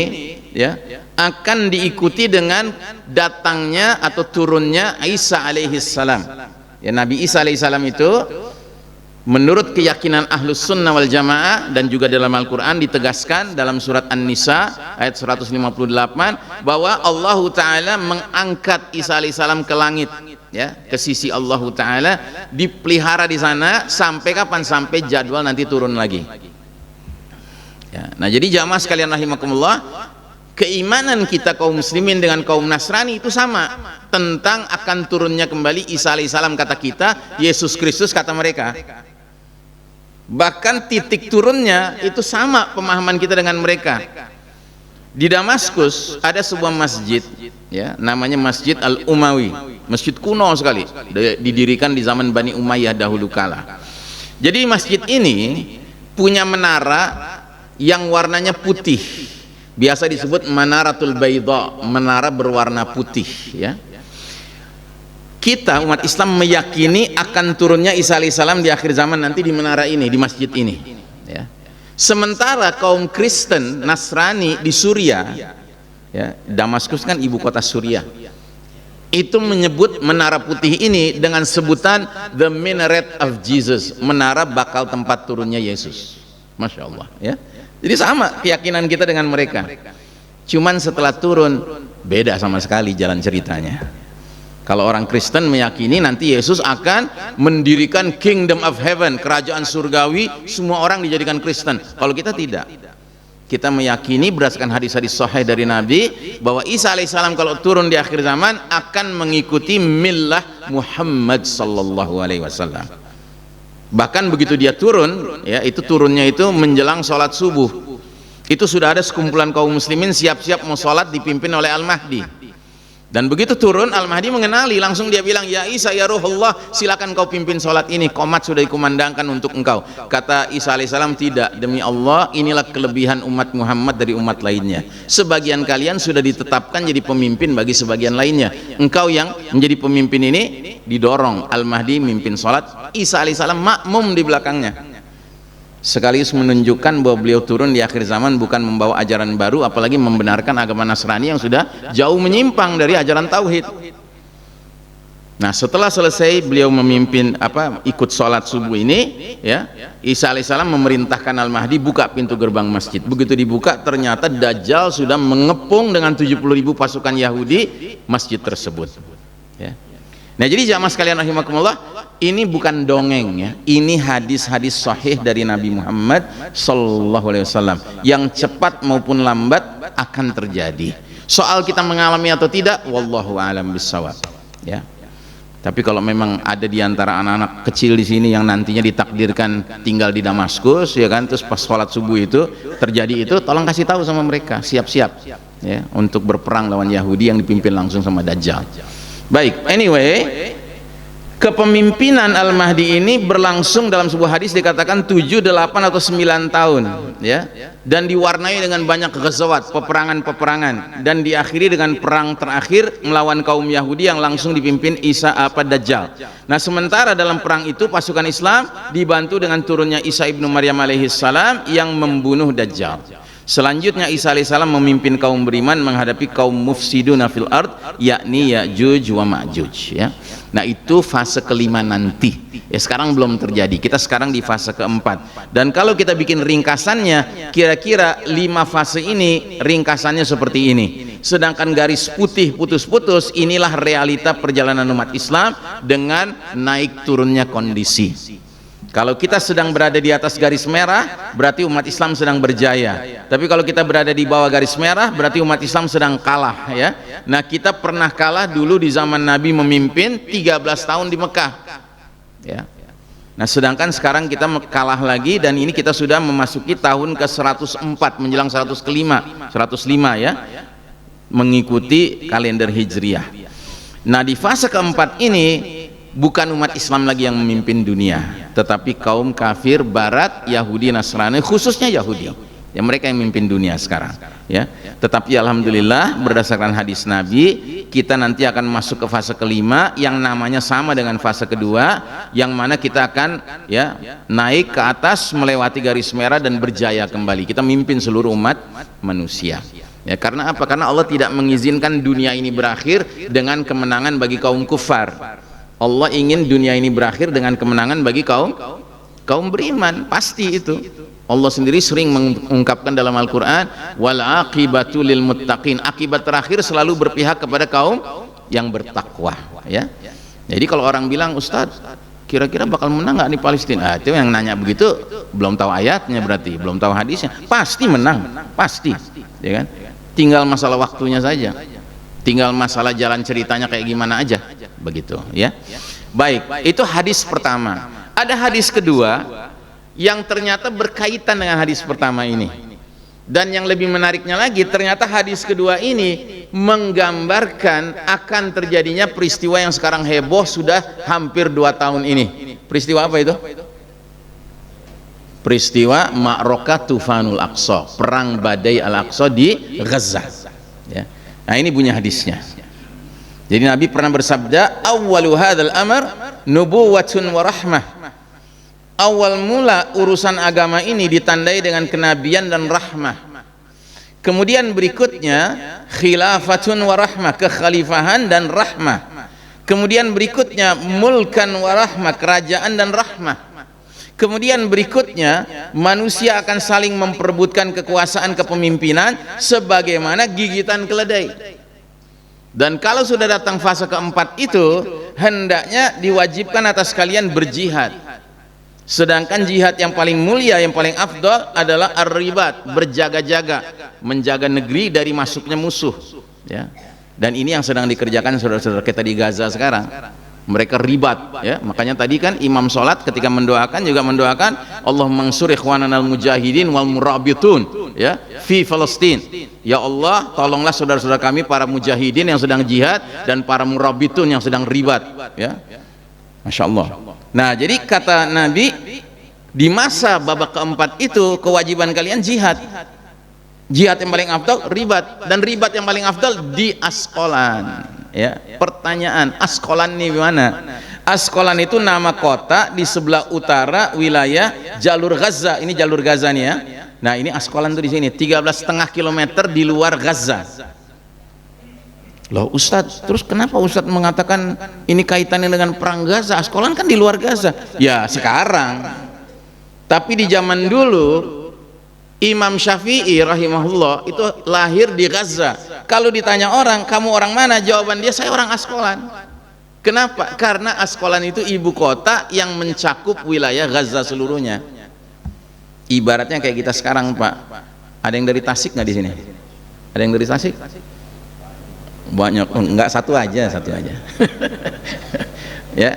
ya, akan diikuti dengan datangnya atau turunnya Isa alaihissalam, ya. Nabi Isa alaihissalam itu menurut keyakinan Ahlus Sunnah wal Jamaah dan juga dalam Al-Quran ditegaskan dalam surat An-Nisa ayat 158 bahwa Allah Ta'ala mengangkat Isa alaihissalam ke langit, ya, ke sisi Allah Ta'ala, dipelihara di sana sampai kapan? Sampai jadwal nanti turun lagi, ya. Nah, jadi jamaah sekalian rahimakumullah, keimanan kita kaum muslimin dengan kaum Nasrani itu sama, tentang akan turunnya kembali Isa alaihissalam kata kita, Yesus Kristus kata mereka. Bahkan titik turunnya itu sama pemahaman kita dengan mereka. Di Damaskus ada sebuah masjid, ya, namanya Masjid Al-Umawi, masjid kuno sekali, didirikan di zaman Bani Umayyah dahulu kala. Jadi masjid ini punya menara yang warnanya putih, biasa disebut Manaratul Baydha, menara berwarna putih, ya. Kita umat Islam meyakini akan turunnya Isa alaihissalam di akhir zaman nanti di menara ini, di masjid ini, ya. Sementara kaum Kristen Nasrani di Suriah, ya, Damaskus kan ibu kota Suriah, itu menyebut menara putih ini dengan sebutan the minaret of Jesus, menara bakal tempat turunnya Yesus. Masya Allah, ya. Jadi sama keyakinan kita dengan mereka, cuman setelah turun beda sama sekali jalan ceritanya. Kalau orang Kristen meyakini nanti Yesus akan mendirikan kingdom of heaven, kerajaan surgawi, semua orang dijadikan Kristen. Kalau kita tidak, kita meyakini berdasarkan hadis-hadis sahih dari Nabi bahwa Isa alaihissalam kalau turun di akhir zaman akan mengikuti millah Muhammad sallallahu alaihi wasallam. Bahkan begitu dia turun, ya, itu turunnya itu menjelang sholat subuh, itu sudah ada sekumpulan kaum muslimin siap-siap mau sholat dipimpin oleh Al-Mahdi. Dan begitu turun, Al-Mahdi mengenali, langsung dia bilang, ya Isa ya Ruhullah, silakan kau pimpin sholat ini, qomat sudah dikumandangkan untuk engkau. Kata Isa alaihissalam, tidak, demi Allah inilah kelebihan umat Muhammad dari umat lainnya, sebagian kalian sudah ditetapkan jadi pemimpin bagi sebagian lainnya, engkau yang menjadi pemimpin ini didorong. Al-Mahdi mimpin sholat, Isa alaihissalam makmum di belakangnya, sekaligus menunjukkan bahwa beliau turun di akhir zaman bukan membawa ajaran baru, apalagi membenarkan agama Nasrani yang sudah jauh menyimpang dari ajaran tauhid. Nah, setelah selesai beliau memimpin ikut sholat subuh ini, ya, Isa alaihissalam memerintahkan Al-Mahdi buka pintu gerbang masjid. Begitu dibuka, ternyata Dajjal sudah mengepung dengan 70.000 pasukan Yahudi masjid tersebut, ya. Nah, jadi jamaah sekalian rahimakumullah, ini bukan dongeng, ya, ini hadis-hadis sahih dari Nabi Muhammad sallallahu alaihi wasallam yang cepat maupun lambat akan terjadi. Soal kita mengalami atau tidak, wallahu a'lam bissawab, ya. Tapi kalau memang ada di antara anak-anak kecil di sini yang nantinya ditakdirkan tinggal di Damaskus, ya kan, terus pas sholat subuh itu terjadi itu, tolong kasih tahu sama mereka, siap-siap, ya, untuk berperang lawan Yahudi yang dipimpin langsung sama Dajjal. Baik, anyway, kepemimpinan Al-Mahdi ini berlangsung dalam sebuah hadis dikatakan 7, 8 atau 9 tahun, ya, dan diwarnai dengan banyak ghazawat, peperangan-peperangan, dan diakhiri dengan perang terakhir melawan kaum Yahudi yang langsung dipimpin Dajjal. Nah, sementara dalam perang itu pasukan Islam dibantu dengan turunnya Isa ibnu Maryam alaihissalam yang membunuh Dajjal. Selanjutnya Isa alaihissalam memimpin kaum beriman menghadapi kaum mufsiduna fil ard, yakni Ya'juj wa Ma'juj, ya. Nah, itu fase kelima nanti, ya, sekarang belum terjadi, kita sekarang di fase keempat. Dan kalau kita bikin ringkasannya, kira-kira 5 fase ini ringkasannya seperti ini. Sedangkan garis putih putus-putus inilah realita perjalanan umat Islam dengan naik turunnya kondisi. Kalau kita sedang berada di atas garis merah, berarti umat Islam sedang berjaya. Tapi kalau kita berada di bawah garis merah, berarti umat Islam sedang kalah, ya. Nah, kita pernah kalah dulu di zaman Nabi memimpin 13 tahun di Mekah, ya. Nah, sedangkan sekarang kita kalah lagi, dan ini kita sudah memasuki tahun ke 104 menjelang 105, ya, mengikuti kalender Hijriah. Nah, di fase keempat ini bukan umat Islam lagi yang memimpin dunia, tetapi kaum kafir barat, Yahudi, Nasrani, khususnya Yahudi, ya, mereka yang memimpin dunia sekarang, ya. Tetapi alhamdulillah berdasarkan hadis Nabi, kita nanti akan masuk ke fase kelima yang namanya sama dengan fase kedua, yang mana kita akan, ya, naik ke atas melewati garis merah dan berjaya kembali. Kita memimpin seluruh umat manusia, ya. Karena apa? Karena Allah tidak mengizinkan dunia ini berakhir dengan kemenangan bagi kaum kufar. Allah ingin dunia ini berakhir dengan kemenangan bagi kaum beriman, pasti itu. Allah sendiri sering mengungkapkan dalam Al-Quran, wal aqibatu lil muttaqin, akibat terakhir selalu berpihak kepada kaum yang bertakwa, ya. Jadi kalau orang bilang, Ustadz, kira-kira bakal menang nggak di Palestina? Itu yang nanya begitu belum tahu ayatnya, berarti belum tahu hadisnya. Pasti menang, pasti, ya kan? Tinggal masalah waktunya saja, tinggal masalah jalan ceritanya kayak gimana aja, begitu, ya. Baik, itu hadis pertama. Ada hadis kedua yang ternyata berkaitan dengan hadis pertama ini, dan yang lebih menariknya lagi, ternyata hadis kedua ini menggambarkan akan terjadinya peristiwa yang sekarang heboh sudah hampir 2 tahun ini. Peristiwa apa itu? peristiwa Ma'rakah Tufanul Aqsa, perang badai Al-Aqsa di Gaza, ya. Nah ini bunyi hadisnya. Jadi Nabi pernah bersabda, awwalu hadzal amr nubuwwatun wa rahmah. Awal mula urusan agama ini ditandai dengan kenabian dan rahmah. Kemudian berikutnya khilafatun wa rahmah, kekhalifahan dan rahmah. Kemudian berikutnya mulkan wa rahmah, kerajaan dan rahmah. Kemudian berikutnya manusia akan saling memperebutkan kekuasaan kepemimpinan sebagaimana gigitan keledai. Dan kalau sudah datang fase keempat itu, hendaknya diwajibkan atas kalian berjihad. Sedangkan jihad yang paling mulia, yang paling afdal adalah ar-ribat, berjaga-jaga, menjaga negeri dari masuknya musuh, ya. Dan ini yang sedang dikerjakan saudara-saudara kita di Gaza sekarang. Mereka ribat, ya. Makanya tadi kan imam sholat ketika mendoakan juga mendoakan Allah mansur ikhwananal mujahidin wal murabitun, ya, fi Palestin. Ya Allah, tolonglah saudara-saudara kami para mujahidin yang sedang jihad dan para murabitun yang sedang ribat, ya. Masya Allah. Nah, jadi kata Nabi, di masa babak keempat itu kewajiban kalian jihad. Jihad yang paling afdal ribat, dan ribat yang paling afdal di Asqalan, ya. Pertanyaan, Asqalan ini mana? Asqalan itu nama kota di sebelah utara wilayah jalur Gaza. Ini jalur Gaza nih, ya. Nah, ini Asqalan tuh di sini, 13,5 km di luar Gaza. Loh Ustadz, terus kenapa Ustadz mengatakan ini kaitannya dengan perang Gaza? Asqalan kan di luar Gaza. Ya sekarang, tapi di zaman dulu Imam Syafi'i rahimahullah itu lahir di Gaza. Kalau ditanya orang, kamu orang mana? Jawaban dia, saya orang Asqalan. Kenapa? Karena Asqalan itu ibu kota yang mencakup wilayah Gaza seluruhnya. Ibaratnya kayak kita sekarang, Pak. Ada yang dari Tasik nggak di sini? Ada yang dari Tasik? Banyak, enggak, satu aja ya.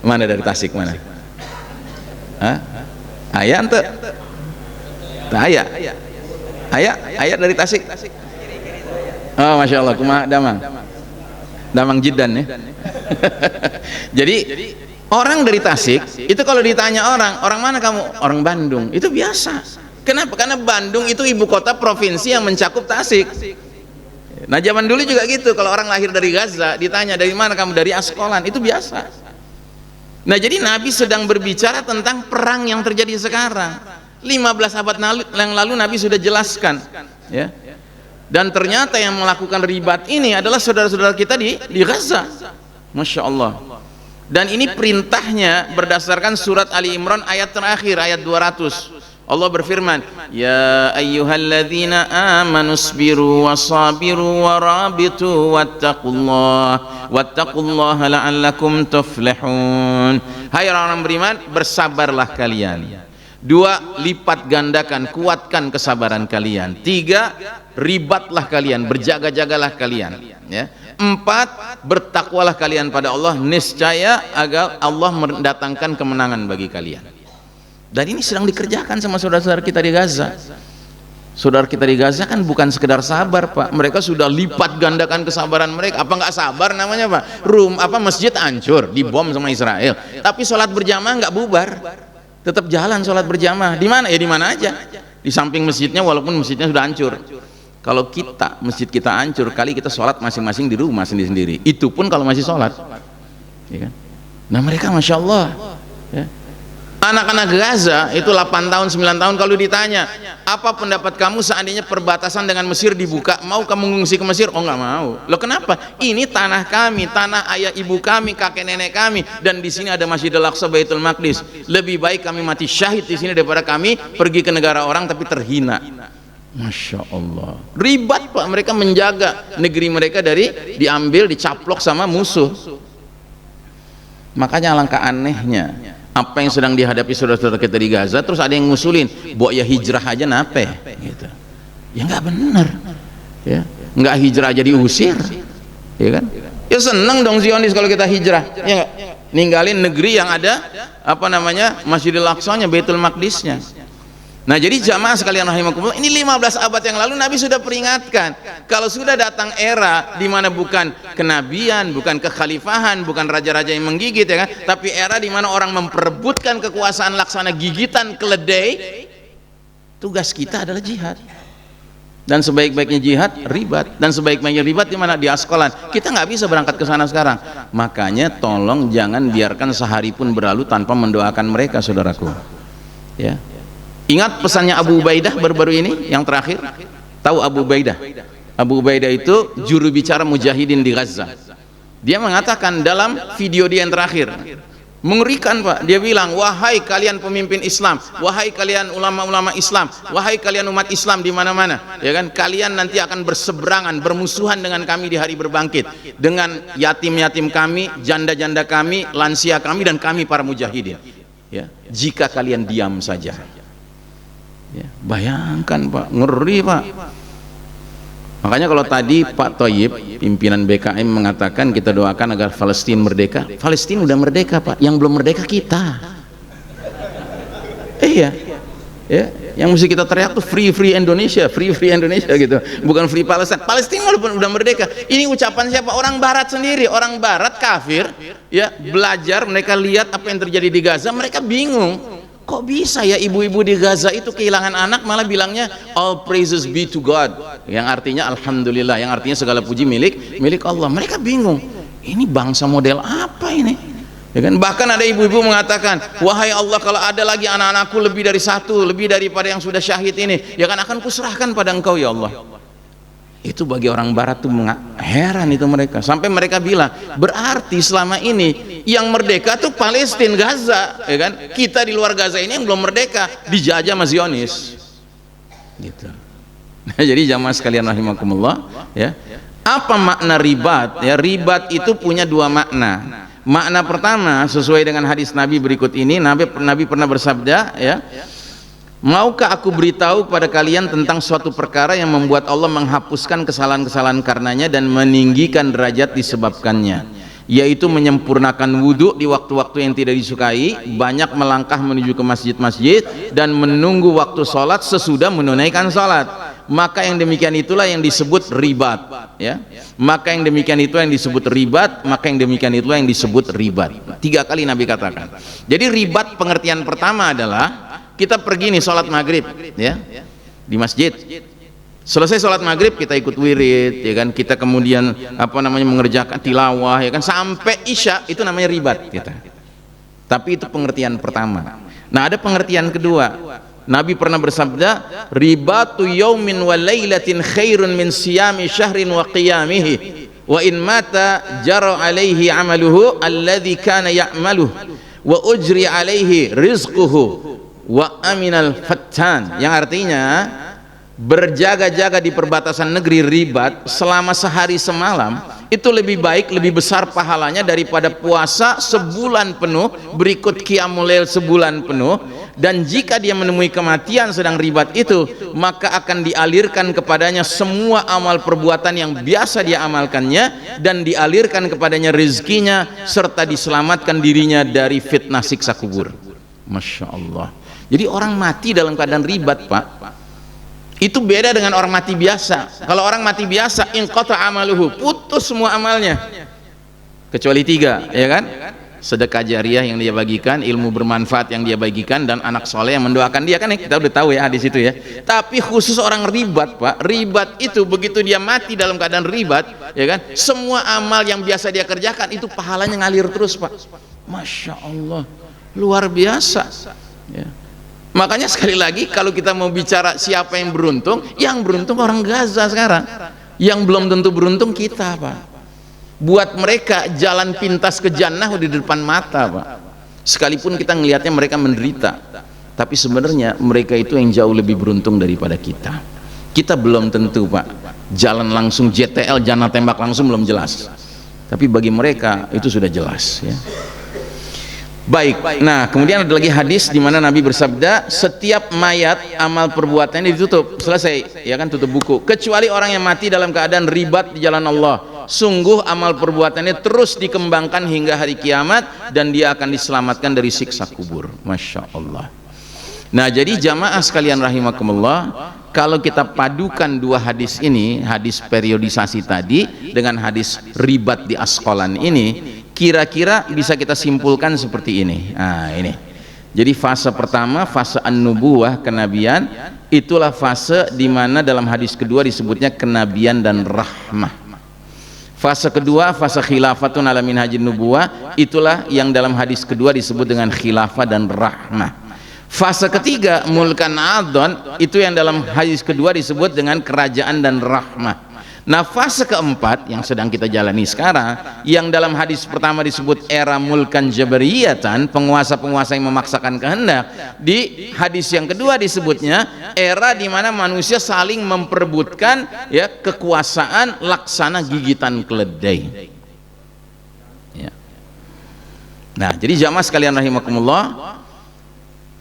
Mana dari Tasik, mana? Hah? Ayah ente? Ayah dari Tasik. Oh Masya Allah, kumaha damang jidan ya. Jadi orang dari Tasik itu kalau ditanya orang mana kamu? Orang Bandung. Itu biasa. Kenapa? Karena Bandung itu ibu kota provinsi yang mencakup Tasik. Nah zaman dulu juga gitu, kalau orang lahir dari Gaza ditanya dari mana kamu? Dari Asqalan. Itu biasa. Nah jadi Nabi sedang berbicara tentang perang yang terjadi sekarang. 15 abad yang lalu Nabi sudah jelaskan, ya. Dan ternyata yang melakukan ribat ini adalah saudara-saudara kita di Gaza. Masya Allah. Dan ini perintahnya berdasarkan surat Ali Imran ayat terakhir, ayat 200. Allah berfirman, ya ayyuhalladzina amanusbiru wasabiru warabitu wattaqullaha la'allakum tuflihun. Hai orang-orang beriman, bersabarlah kalian. 2, lipat gandakan, kuatkan kesabaran kalian. 3, ribatlah kalian, berjaga-jagalah kalian, ya. 4, bertakwalah kalian pada Allah, niscaya agar Allah mendatangkan kemenangan bagi kalian. Dan ini sedang dikerjakan sama saudara-saudara kita di Gaza. Saudara kita di Gaza kan bukan sekedar sabar, Pak. Mereka sudah lipat gandakan kesabaran mereka. Apa nggak sabar namanya, Pak? Masjid hancur, dibom sama Israel. Tapi sholat berjamaah nggak bubar. Tetap jalan sholat berjamaah. Di mana? Ya di mana aja. Di samping masjidnya, walaupun masjidnya sudah hancur. Kalau kita, masjid kita hancur, kali kita sholat masing-masing di rumah sendiri-sendiri. Itu pun kalau masih sholat, ya kan? Nah mereka Masya Allah, ya. Anak-anak Gaza itu 8 tahun, 9 tahun, kalau ditanya apa pendapat kamu seandainya perbatasan dengan Mesir dibuka, mau kamu mengungsi ke Mesir? Oh nggak mau. Loh kenapa? Ini tanah kami, tanah ayah ibu kami, kakek nenek kami, dan di sini ada Masjidil Aqsa, Baitul Maqdis. Lebih baik kami mati syahid di sini daripada kami pergi ke negara orang tapi terhina. Masya Allah. Ribat, Pak, mereka menjaga negeri mereka dari diambil, dicaplok sama musuh. Makanya alangkah anehnya apa yang sedang dihadapi saudara-saudara kita di Gaza, terus ada yang ngusulin, buat ya hijrah aja nape, gitu. Ya nggak bener, ya. Nggak hijrah aja diusir, ya kan? Ya seneng dong Zionis kalau kita hijrah, ya nggak? Ninggalin negeri yang ada apa namanya Masjidil Aqsa-nya, Baitul Maqdisnya. Nah, jadi jamaah sekalian rahimakumullah, ini 15 abad yang lalu Nabi sudah peringatkan, kalau sudah datang era di mana bukan kenabian, bukan kekhalifahan, bukan raja-raja yang menggigit, ya kan, tapi era di mana orang memperebutkan kekuasaan laksana gigitan keledai, tugas kita adalah jihad. Dan sebaik-baiknya jihad ribat, dan sebaik-baiknya ribat di mana? Di askolan. Kita nggak bisa berangkat ke sana sekarang. Makanya tolong jangan biarkan sehari pun berlalu tanpa mendoakan mereka, saudaraku. Ya. Ingat pesannya Abu Ubaidah baru-baru ini yang terakhir? Tahu Abu Ubaidah? Abu Ubaidah itu juru bicara mujahidin di Gaza. Dia mengatakan dalam video dia yang terakhir, mengerikan Pak, dia bilang, wahai kalian pemimpin Islam, wahai kalian ulama-ulama Islam, wahai kalian umat Islam di mana-mana, ya kan, kalian nanti akan berseberangan, bermusuhan dengan kami di hari berbangkit, dengan yatim-yatim kami, janda-janda kami, lansia kami, dan kami para mujahidin, ya, jika kalian diam saja. Ya, bayangkan Pak, ngeri Pak. Makanya kalau tadi Pak Thayyib, pimpinan BKM, mengatakan kita doakan agar Palestina merdeka, Palestina udah merdeka Pak, yang belum merdeka kita. Iya, ya, yang mesti kita teriak tuh free Indonesia, free Indonesia gitu, bukan free Palestina. Palestina udah merdeka. Ini ucapan siapa? Orang Barat sendiri, orang Barat kafir, ya, belajar, mereka lihat apa yang terjadi di Gaza, mereka bingung. Kok bisa ya ibu-ibu di Gaza itu kehilangan anak malah bilangnya all praises be to God, yang artinya alhamdulillah, yang artinya segala puji milik Allah. Mereka bingung, ini bangsa model apa ini, ya kan? Bahkan ada ibu-ibu mengatakan, wahai Allah, kalau ada lagi anak-anakku lebih dari satu, lebih daripada yang sudah syahid ini, ya kan, akan kuserahkan pada Engkau ya Allah. Itu bagi orang Barat tuh heran itu mereka, sampai mereka bilang, berarti selama ini yang merdeka tuh Palestina, Gaza, ya kan, kita di luar Gaza ini yang belum merdeka, dijajah sama Zionis gitu. Nah, jadi jamaah sekalian rahimakumullah, ya, apa makna ribat? Ya, ribat itu punya dua makna. Makna pertama sesuai dengan hadis Nabi berikut ini, Nabi pernah bersabda, ya, maukah aku beritahu kepada kalian tentang suatu perkara yang membuat Allah menghapuskan kesalahan-kesalahan karenanya dan meninggikan derajat disebabkannya, yaitu menyempurnakan wudhu di waktu-waktu yang tidak disukai, banyak melangkah menuju ke masjid-masjid, dan menunggu waktu sholat sesudah menunaikan sholat. Maka yang demikian itulah yang disebut ribat, ya. Maka yang demikian itu yang disebut ribat, maka yang demikian itulah yang disebut ribat. 3 kali Nabi katakan. Jadi ribat pengertian pertama adalah kita pergi nih sholat maghrib, ya, di masjid. Selesai sholat maghrib kita ikut wirid, ya kan, kita kemudian mengerjakan tilawah, ya kan, sampai isya, itu namanya ribat kita. Tapi itu pengertian pertama. Nah, ada pengertian kedua. Nabi pernah bersabda, ribatu yaumin wa lailatin khairun min siyami syahrin wa qiyamihi, wa in mata jara alaihi amaluhu alladhi kana ya'maluh wa ujri alaihi rizquhu wa aminal fattan, yang artinya berjaga-jaga di perbatasan negeri ribat selama sehari semalam itu lebih baik, lebih besar pahalanya daripada puasa sebulan penuh berikut qiyamul lail sebulan penuh. Dan jika dia menemui kematian sedang ribat itu, maka akan dialirkan kepadanya semua amal perbuatan yang biasa dia amalkannya, dan dialirkan kepadanya rezekinya, serta diselamatkan dirinya dari fitnah siksa kubur. Masya Allah. Jadi orang mati dalam keadaan ribat, Pak, itu beda dengan orang mati biasa. Kalau orang mati biasa, inqata amaluhu, putus semua amalnya, kecuali 3, ya kan? Sedekah jariah yang dia bagikan, ilmu bermanfaat yang dia bagikan, dan anak soleh yang mendoakan dia, kan, ya, kita udah tahu ya di situ ya. Tapi khusus orang ribat, Pak, ribat itu begitu dia mati dalam keadaan ribat, ya kan, semua amal yang biasa dia kerjakan itu pahalanya ngalir terus, Pak. Masya Allah, luar biasa, ya. Makanya sekali lagi kalau kita mau bicara siapa yang beruntung orang Gaza sekarang. Yang belum tentu beruntung kita, Pak. Buat mereka jalan pintas ke jannah di depan mata, Pak. Sekalipun kita ngelihatnya mereka menderita, tapi sebenarnya mereka itu yang jauh lebih beruntung daripada kita. Kita belum tentu, Pak. Jalan langsung JTL, jannah tembak langsung belum jelas. Tapi bagi mereka itu sudah jelas, ya. Baik, nah kemudian ada lagi hadis di mana Nabi bersabda, setiap mayat amal perbuatannya ditutup, selesai, ya kan, tutup buku, kecuali orang yang mati dalam keadaan ribat di jalan Allah. Sungguh amal perbuatannya terus dikembangkan hingga hari kiamat, dan dia akan diselamatkan dari siksa kubur. Masya Allah. Nah, jadi jamaah sekalian rahimakumullah, kalau kita padukan dua hadis ini, hadis periodisasi tadi dengan hadis ribat di Asqalan ini, kira-kira bisa kita simpulkan seperti ini. Nah, ini. Jadi fase pertama, fase an-nubuwah, kenabian, itulah fase di mana dalam hadis kedua disebutnya kenabian dan rahmah. Fase kedua, fase khilafatun ala minhajin nubuwah, itulah yang dalam hadis kedua disebut dengan khilafah dan rahmah. Fase ketiga, mulkan adon, itu yang dalam hadis kedua disebut dengan kerajaan dan rahmah. Nah, fase keempat yang sedang kita jalani sekarang, yang dalam hadis pertama disebut era mulkan jabariyatan, penguasa-penguasa yang memaksakan kehendak. Di hadis yang kedua disebutnya era di mana manusia saling memperebutkan ya kekuasaan laksana gigitan keledai. Ya. Nah, jadi jamaah sekalian rahimakumullah,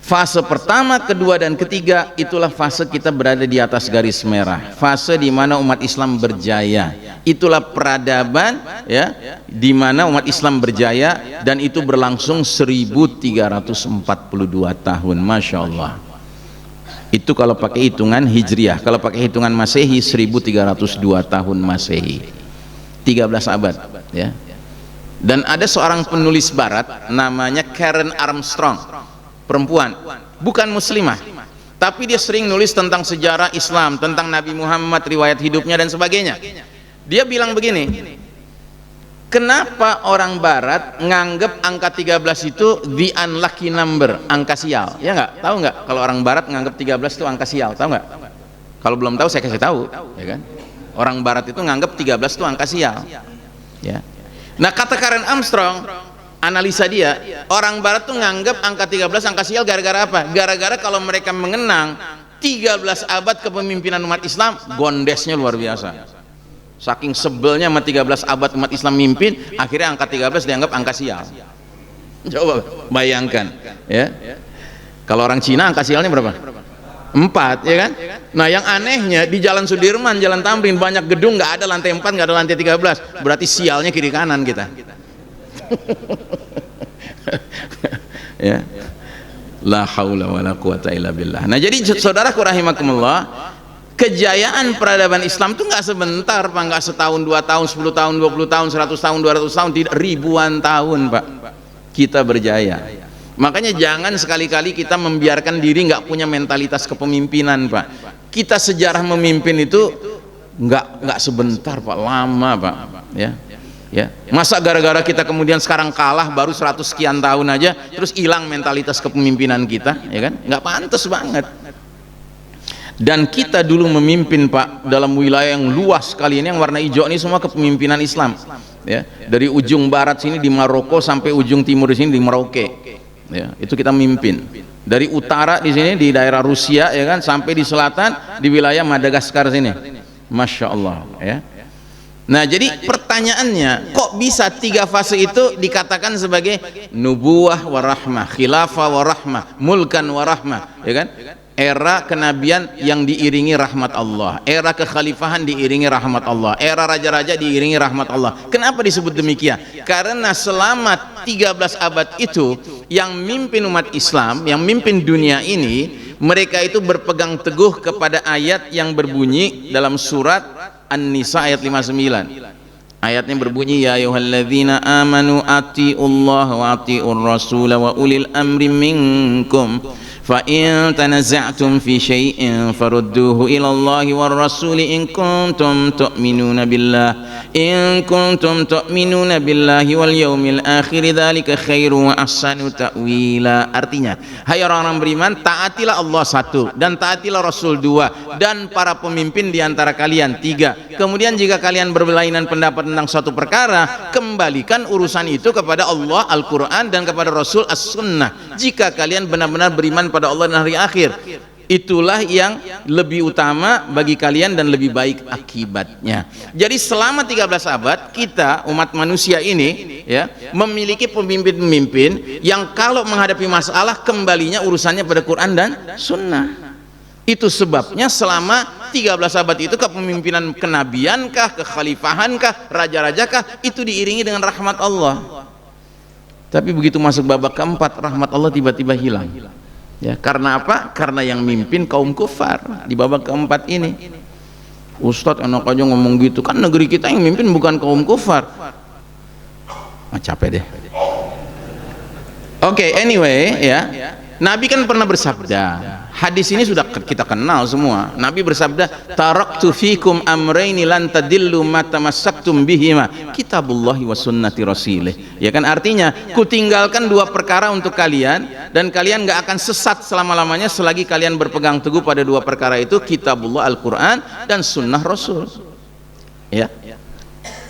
fase pertama, kedua, dan ketiga itulah fase kita berada di atas garis merah. Fase di mana umat Islam berjaya. Itulah peradaban ya, di mana umat Islam berjaya, dan itu berlangsung 1342 tahun. Masya Allah. Itu kalau pakai hitungan Hijriah. Kalau pakai hitungan Masehi 1302 tahun Masehi. 13 abad ya. Dan ada seorang penulis barat namanya Karen Armstrong, perempuan, bukan muslimah, tapi dia sering nulis tentang sejarah Islam, tentang Nabi Muhammad, riwayat hidupnya dan sebagainya. Dia bilang begini, kenapa orang barat nganggep angka 13 itu the unlucky number, angka sial? Ya nggak? Tahu nggak kalau orang barat nganggep 13 itu angka sial? Tahu nggak? Kalau belum tahu saya kasih tahu, ya kan? Orang barat itu nganggep 13 itu angka sial. Ya. Nah, kata Karen Armstrong, analisa dia, orang barat tuh nganggap angka 13 angka sial gara-gara apa? Gara-gara kalau mereka mengenang 13 abad kepemimpinan umat Islam, gondesnya luar biasa. Saking sebelnya sama 13 abad umat Islam mimpin, akhirnya angka 13 dianggap angka sial. Coba bayangkan ya. Kalau orang Cina angka sialnya berapa? 4, ya kan? Nah, yang anehnya di Jalan Sudirman, Jalan Tamrin, banyak gedung nggak ada lantai 4, nggak ada lantai 13, berarti sialnya kiri kanan kita. Ya, la haula wala quwata illa billah. Nah, jadi saudaraku rahimakumullah, kejayaan peradaban Islam itu nggak sebentar Pak, nggak setahun, 2 tahun, 10 tahun, 20 tahun, 100 tahun, 200 tahun, tidak, ribuan tahun Pak kita berjaya. Makanya jangan sekali-kali kita membiarkan diri nggak punya mentalitas kepemimpinan Pak. Kita sejarah memimpin itu nggak sebentar Pak, lama Pak ya. Ya, masa gara-gara kita kemudian sekarang kalah baru 100 sekian tahun aja terus hilang mentalitas kepemimpinan kita, ya kan? Nggak pantas banget. Dan kita dulu memimpin Pak dalam wilayah yang luas sekali ini, yang warna hijau ini semua kepemimpinan Islam ya, dari ujung barat sini di Maroko sampai ujung timur di sini di Merauke ya, itu kita mimpin. Dari utara di sini di daerah Rusia ya kan, sampai di selatan di wilayah Madagaskar sini. Masya Allah ya. Nah, jadi pertanyaannya, kok bisa 3 fase itu dikatakan sebagai nubuwah warahmah, khilafah warahmah, mulkan warahmah, ya kan? Era kenabian yang diiringi rahmat Allah, era kekhalifahan diiringi rahmat Allah, era raja-raja diiringi rahmat Allah. Kenapa disebut demikian? Karena selama 13 abad itu yang mimpin umat Islam, yang mimpin dunia ini, mereka itu berpegang teguh kepada ayat yang berbunyi dalam surat An-Nisa ayat 59. Ayatnya berbunyi, ya ayyuhalladzina amanu atiullaha wa atiur rasul wa ulil amri minkum fa in tanaza'tum fi syai'in farudduhu ila Allahi war rasul in kuntum tu'minuna billahi wal yawmil akhir dzalika khairu wa ahsanu ta'wila. Artinya, hai orang-orang beriman, taatilah Allah 1 dan taatilah Rasul 2 dan para pemimpin di antara kalian 3. Kemudian jika kalian berbelainan pendapat tentang suatu perkara, kembalikan urusan itu kepada Allah Al-Qur'an dan kepada Rasul As-Sunnah. Jika kalian benar-benar beriman pada Allah dan hari akhir, itulah yang lebih utama bagi kalian dan lebih baik akibatnya. Jadi selama 13 abad kita umat manusia ini ya memiliki pemimpin-pemimpin yang kalau menghadapi masalah kembalinya urusannya pada Quran dan Sunnah. Itu sebabnya selama 13 abad itu kepemimpinan kenabiankah, kekhalifahankah, raja-rajakah itu diiringi dengan rahmat Allah. Tapi begitu masuk babak keempat, rahmat Allah tiba-tiba hilang. Ya, karena apa? Karena yang mimpin kaum kufar di babak keempat ini. Ustadz enak aja ngomong gitu, kan negeri kita yang mimpin bukan kaum kufar. Capek deh. Oke, anyway ya. Nabi kan pernah bersabda, hadis ini sudah kita kenal semua. Nabi bersabda, taraktu fikum amraini lan tadillu ma tamassaktum bihima, kitabullahi wa sunnati rasulih. Ya kan, artinya kutinggalkan dua perkara untuk kalian dan kalian nggak akan sesat selama-lamanya selagi kalian berpegang teguh pada dua perkara itu, kitabullah Al-Quran dan sunnah Rasul. Ya.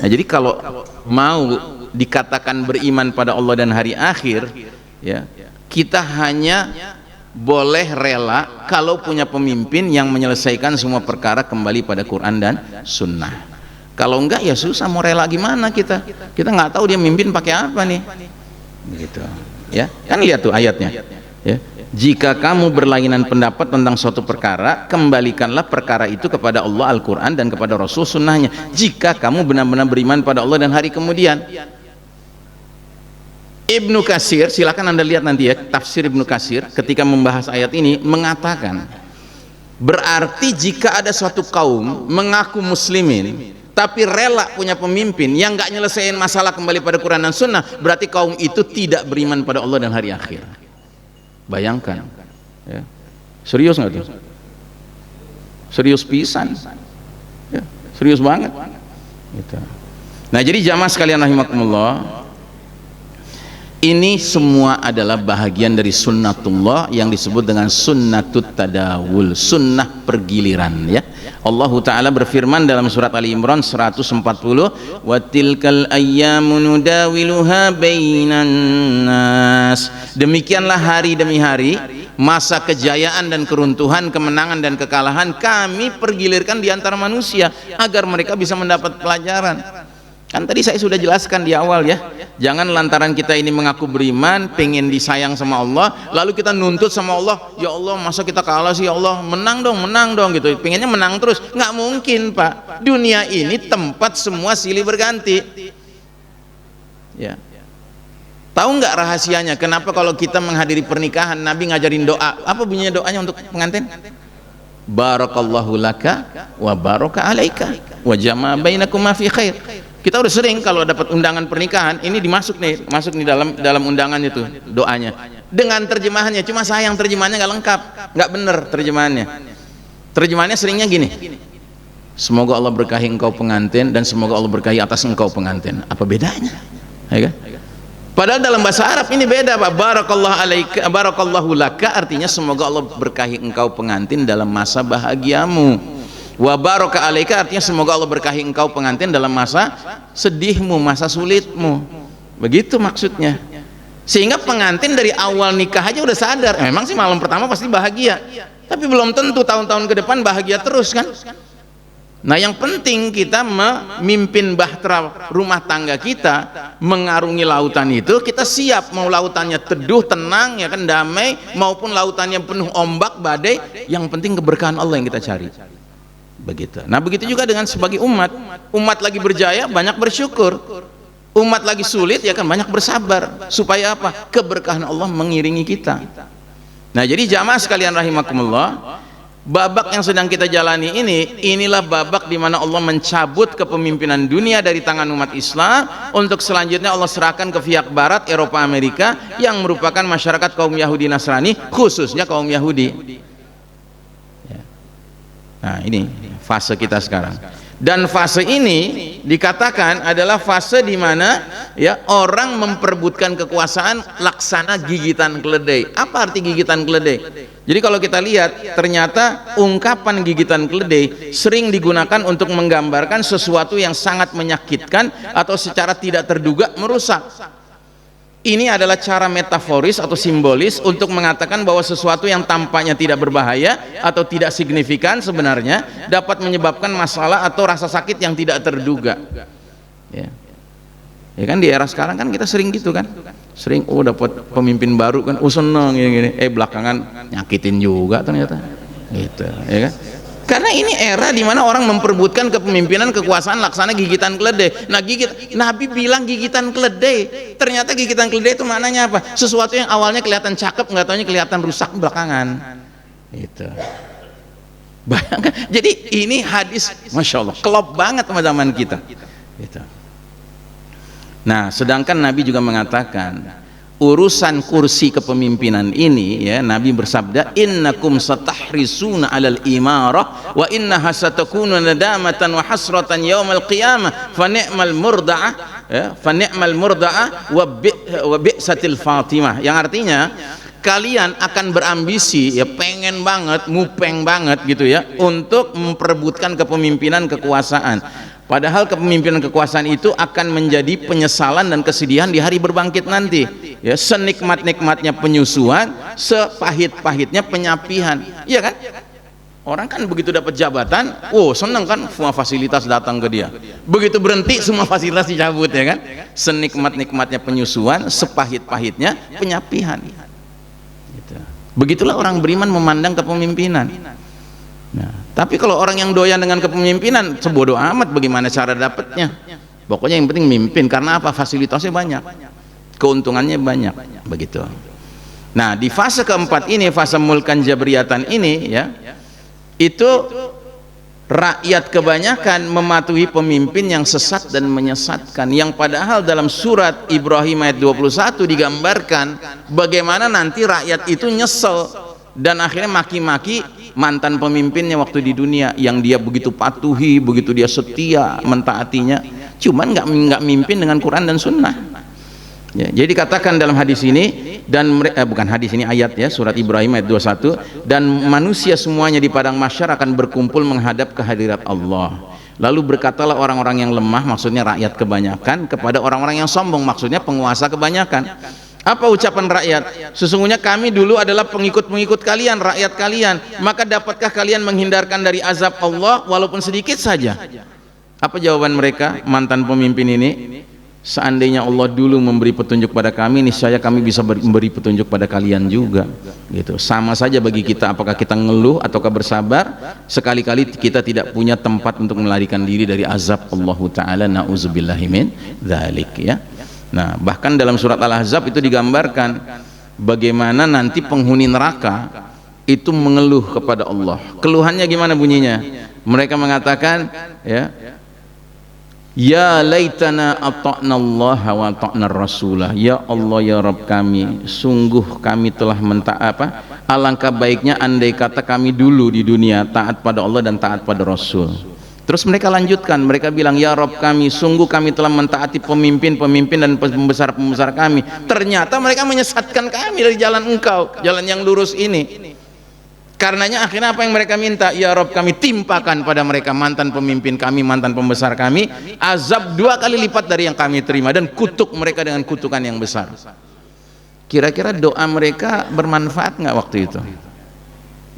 Nah, jadi kalau mau dikatakan beriman pada Allah dan hari akhir, ya, kita hanya boleh rela kalau punya pemimpin yang menyelesaikan semua perkara kembali pada Quran dan Sunnah. Kalau enggak ya susah, mau rela gimana kita nggak tahu dia mimpin pakai apa nih, begitu ya kan. Lihat tuh ayatnya ya, jika kamu berlainan pendapat tentang suatu perkara, kembalikanlah perkara itu kepada Allah Al-Quran dan kepada Rasul Sunnahnya, jika kamu benar-benar beriman pada Allah dan hari kemudian. Ibnu Katsir, silakan Anda lihat nanti ya, tafsir Ibnu Katsir ketika membahas ayat ini mengatakan, berarti jika ada suatu kaum mengaku muslimin tapi rela punya pemimpin yang nggak nyelesain masalah kembali pada Quran dan Sunnah, berarti kaum itu tidak beriman pada Allah dan hari akhir. Bayangkan ya. Serius nggak tuh? Serius pisan ya, serius banget gitu. Nah, jadi jamaah sekalian rahimakumullah, ini semua adalah bahagian dari sunnatullah yang disebut dengan sunnatut tadawul, sunnah pergiliran ya. Allah Ta'ala berfirman dalam surat Ali Imran 140, wa tilkal ayyamu nudawiluha bainan nas, demikianlah hari demi hari, masa kejayaan dan keruntuhan, kemenangan dan kekalahan kami pergilirkan di antara manusia agar mereka bisa mendapat pelajaran. Kan tadi saya sudah jelaskan di awal ya, jangan lantaran kita ini mengaku beriman, pengen disayang sama Allah, lalu kita nuntut sama Allah, ya Allah masa kita kalah sih, ya Allah menang dong gitu, pengennya menang terus. Nggak mungkin Pak, dunia ini tempat semua silih berganti ya. Tahu nggak rahasianya kenapa kalau kita menghadiri pernikahan Nabi ngajarin doa? Apa bunyinya doanya untuk pengantin? Barakallahu laka wa baraka alaika wa jama'a bainakuma fi khair. Kita udah sering kalau dapat undangan pernikahan ini masuk nih dalam undangan itu doanya dengan terjemahannya, cuma sayang terjemahannya nggak lengkap, nggak bener terjemahannya seringnya gini, semoga Allah berkahi engkau pengantin dan semoga Allah berkahi atas engkau pengantin. Apa bedanya ya kan? Padahal dalam bahasa Arab ini beda Pak. Barakallahu laka artinya semoga Allah berkahi engkau pengantin dalam masa bahagiamu. Wa baraka alaika artinya semoga Allah berkahi engkau pengantin dalam masa sedihmu, masa sulitmu. Begitu maksudnya. Sehingga pengantin dari awal nikah aja udah sadar, memang sih malam pertama pasti bahagia, tapi belum tentu tahun-tahun ke depan bahagia terus kan. Nah, yang penting kita memimpin bahtera rumah tangga kita, mengarungi lautan itu kita siap, mau lautannya teduh, tenang ya kan, damai, maupun lautannya penuh ombak, badai, yang penting keberkahan Allah yang kita cari. Begitu. Nah, begitu juga dengan sebagai umat lagi berjaya banyak bersyukur, umat lagi sulit ya kan banyak bersabar, supaya apa? Keberkahan Allah mengiringi kita. Nah, jadi jamaah sekalian rahimakumullah, babak yang sedang kita jalani inilah babak di mana Allah mencabut kepemimpinan dunia dari tangan umat Islam untuk selanjutnya Allah serahkan ke pihak barat, Eropa, Amerika yang merupakan masyarakat kaum Yahudi Nasrani, khususnya kaum Yahudi. Nah, ini fase kita sekarang, dan fase ini dikatakan adalah fase di mana ya orang memperebutkan kekuasaan laksana gigitan keledai. Apa arti gigitan keledai? Jadi kalau kita lihat, ternyata ungkapan gigitan keledai sering digunakan untuk menggambarkan sesuatu yang sangat menyakitkan atau secara tidak terduga merusak. Ini adalah cara metaforis atau simbolis untuk mengatakan bahwa sesuatu yang tampaknya tidak berbahaya atau tidak signifikan sebenarnya dapat menyebabkan masalah atau rasa sakit yang tidak terduga. Ya kan, di era sekarang kan kita sering gitu kan, sering dapat pemimpin baru kan, seneng gini, belakangan nyakitin juga ternyata, gitu ya kan. Karena ini era di mana orang memperebutkan kepemimpinan, kekuasaan laksana gigitan keledai. Nah, Nabi bilang gigitan keledai. Ternyata gigitan keledai itu maknanya apa? Sesuatu yang awalnya kelihatan cakep, nggak taunya kelihatan rusak belakangan. Itu. Bayangkan. Jadi ini hadis, masya Allah, klop banget sama zaman kita. Gitu. Nah, sedangkan Nabi juga mengatakan urusan kursi kepemimpinan ini, ya, Nabi bersabda, innakum satahrisuna alal imarah wa innaha satakunu nadamatan wa hasratan yaumal qiyamah fa ni'mal murda'ah, ya, fa ni'mal murda'ah wa bi'satil fatimah, yang artinya kalian akan berambisi, ya, pengen banget, ngupeng banget gitu ya, untuk memperebutkan kepemimpinan, kekuasaan. Padahal kepemimpinan kekuasaan itu akan menjadi penyesalan dan kesedihan di hari berbangkit nanti. Ya, senikmat-nikmatnya penyusuan, sepahit-pahitnya penyapihan. Iya kan? Orang kan begitu dapat jabatan, seneng kan, semua fasilitas datang ke dia. Begitu berhenti, semua fasilitas dicabut, ya kan? Senikmat-nikmatnya penyusuan, sepahit-pahitnya penyapihan. Gitu. Begitulah orang beriman memandang kepemimpinan. Nah, tapi kalau orang yang doyan dengan kepemimpinan, sebodoh amat bagaimana cara dapatnya. Pokoknya yang penting mimpin, karena apa? Fasilitasnya banyak, keuntungannya banyak, begitu. Nah, di fase keempat ini, fase mulkan jabriyatan ini, ya, itu rakyat kebanyakan mematuhi pemimpin yang sesat dan menyesatkan, yang padahal dalam surat Ibrahim ayat 21 digambarkan bagaimana nanti rakyat itu nyesel dan akhirnya maki-maki mantan pemimpinnya waktu di dunia, yang dia begitu patuhi, begitu dia setia mentaatinya, cuman nggak mimpin dengan Quran dan Sunnah. Ya, jadi dikatakan dalam hadis ini, dan bukan hadis ini, ayat, ya, surat Ibrahim ayat 21, dan manusia semuanya di padang mahsyar akan berkumpul menghadap kehadirat Allah. Lalu berkatalah orang-orang yang lemah, maksudnya rakyat kebanyakan, kepada orang-orang yang sombong, maksudnya penguasa kebanyakan. Apa ucapan rakyat? Sesungguhnya kami dulu adalah pengikut-pengikut kalian, rakyat kalian, maka dapatkah kalian menghindarkan dari azab Allah walaupun sedikit saja? Apa jawaban mereka, mantan pemimpin ini? Seandainya Allah dulu memberi petunjuk pada kami, niscaya kami bisa memberi petunjuk pada kalian juga. Gitu. Sama saja bagi kita, apakah kita ngeluh ataukah bersabar. Sekali-kali kita tidak punya tempat untuk melarikan diri dari azab Allah Ta'ala, na'udzubillahi min dzalik, ya. Nah, bahkan dalam surat Al-Ahzab itu digambarkan bagaimana nanti penghuni neraka itu mengeluh kepada Allah. Keluhannya gimana bunyinya? Mereka mengatakan, ya laitana ata'na Allah wa ata'na Rasulah. Ya Allah, ya Rabb kami, sungguh kami telah alangkah baiknya andai kata kami dulu di dunia taat pada Allah dan taat pada Rasul. Terus mereka lanjutkan, mereka bilang, ya Rabb kami, sungguh kami telah mentaati pemimpin-pemimpin dan pembesar-pembesar kami. Ternyata mereka menyesatkan kami dari jalan Engkau, jalan yang lurus ini. Karenanya akhirnya apa yang mereka minta? Ya Rabb kami, timpakan pada mereka, mantan pemimpin kami, mantan pembesar kami, azab 2 kali lipat dari yang kami terima, dan kutuk mereka dengan kutukan yang besar. Kira-kira doa mereka bermanfaat nggak waktu itu?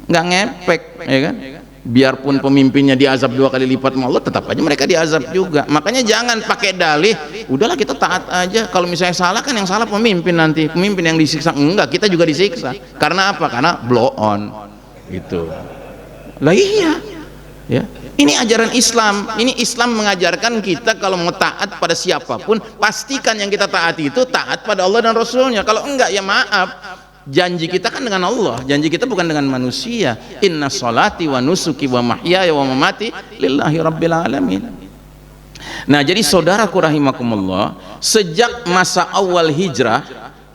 Nggak ngepek, ya kan? Biarpun pemimpinnya diazab 2 kali lipat sama Allah, tetap aja mereka diazab juga. Makanya jangan pakai dalih, udahlah kita taat aja, kalau misalnya salah kan yang salah pemimpin, nanti pemimpin yang disiksa. Enggak, kita juga disiksa. Karena apa? Karena blow on gitu. Lah iya, ya, ini ajaran Islam. Ini Islam mengajarkan kita kalau mau taat pada siapapun, pastikan yang kita taati itu taat pada Allah dan Rasulnya. Kalau enggak, ya maaf, janji kita kan dengan Allah, janji kita bukan dengan manusia. Inna sholati wa nusuki wa mahyaya wa mamati lillahi rabbil alamin. Nah, jadi saudaraku rahimakumullah, sejak masa awal hijrah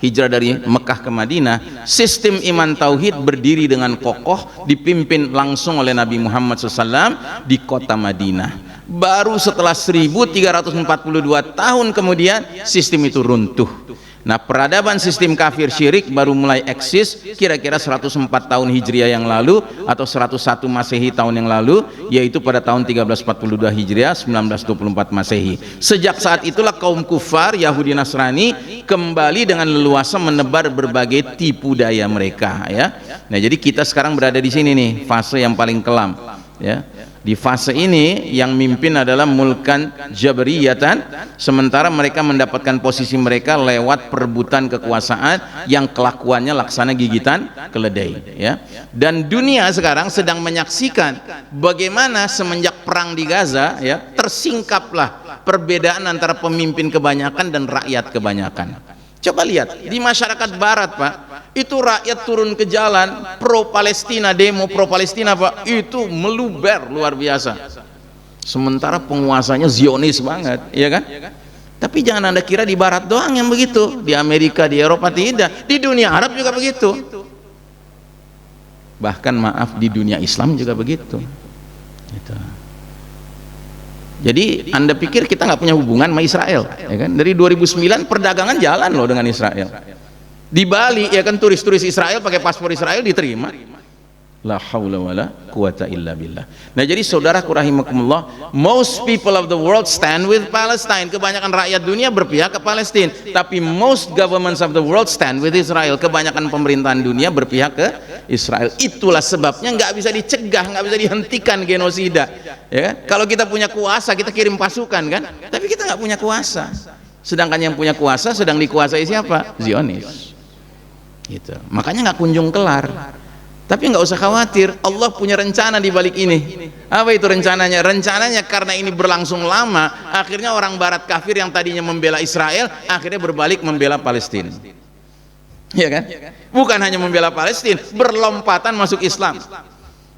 dari Mekah ke Madinah, sistem iman tauhid berdiri dengan kokoh, dipimpin langsung oleh Nabi Muhammad SAW di kota Madinah. Baru setelah 1342 tahun kemudian sistem itu runtuh. Nah, peradaban sistem kafir syirik baru mulai eksis kira-kira 104 tahun Hijriah yang lalu atau 101 Masehi tahun yang lalu, yaitu pada tahun 1342 Hijriah 1924 Masehi. Sejak saat itulah kaum kufar Yahudi Nasrani kembali dengan leluasa menebar berbagai tipu daya mereka, ya. Nah, jadi kita sekarang berada di sini nih, fase yang paling kelam, ya. Di fase ini yang mimpin adalah mulkan jabriyatan, sementara mereka mendapatkan posisi mereka lewat perebutan kekuasaan yang kelakuannya laksana gigitan keledai, ya. Dan dunia sekarang sedang menyaksikan bagaimana semenjak perang di Gaza, ya, tersingkaplah perbedaan antara pemimpin kebanyakan dan rakyat kebanyakan. Coba lihat di masyarakat barat, Pak, itu rakyat turun ke jalan pro Palestina, demo pro Palestina, Pak, itu meluber luar biasa. Sementara penguasanya Zionis banget, ya kan? Tapi jangan Anda kira di barat doang yang begitu, di Amerika, di Eropa tidak, di dunia Arab juga begitu. Bahkan maaf, di dunia Islam juga begitu. Gitu. Jadi Anda pikir kita nggak punya hubungan sama Israel, ya kan? Dari 2009 perdagangan jalan loh dengan Israel. Di Bali, ya kan, turis-turis Israel pakai paspor Israel diterima. La haula wala quwata illa billah. Nah, jadi saudaraku rahimakumullah, most people of the world stand with Palestine. Kebanyakan rakyat dunia berpihak ke Palestina, tapi most governments of the world stand with Israel. Kebanyakan pemerintahan dunia berpihak ke Israel. Itulah sebabnya nggak bisa dicegah, nggak bisa dihentikan genosida, ya kan? Kalau kita punya kuasa, kita kirim pasukan, kan? Tapi kita nggak punya kuasa. Sedangkan yang punya kuasa sedang dikuasai siapa? Zionis. Gitu. Makanya nggak kunjung kelar. Tapi nggak usah khawatir, Allah punya rencana di balik ini. Apa itu rencananya? Rencananya karena ini berlangsung lama, akhirnya orang barat kafir yang tadinya membela Israel akhirnya berbalik membela Palestina. Ya kan? Bukan hanya membela Palestina, berlompatan masuk Islam.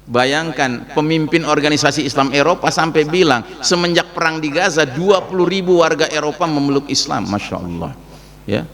Bayangkan, pemimpin organisasi Islam Eropa sampai bilang semenjak perang di Gaza 20.000 warga Eropa memeluk Islam. Masya Allah, ya.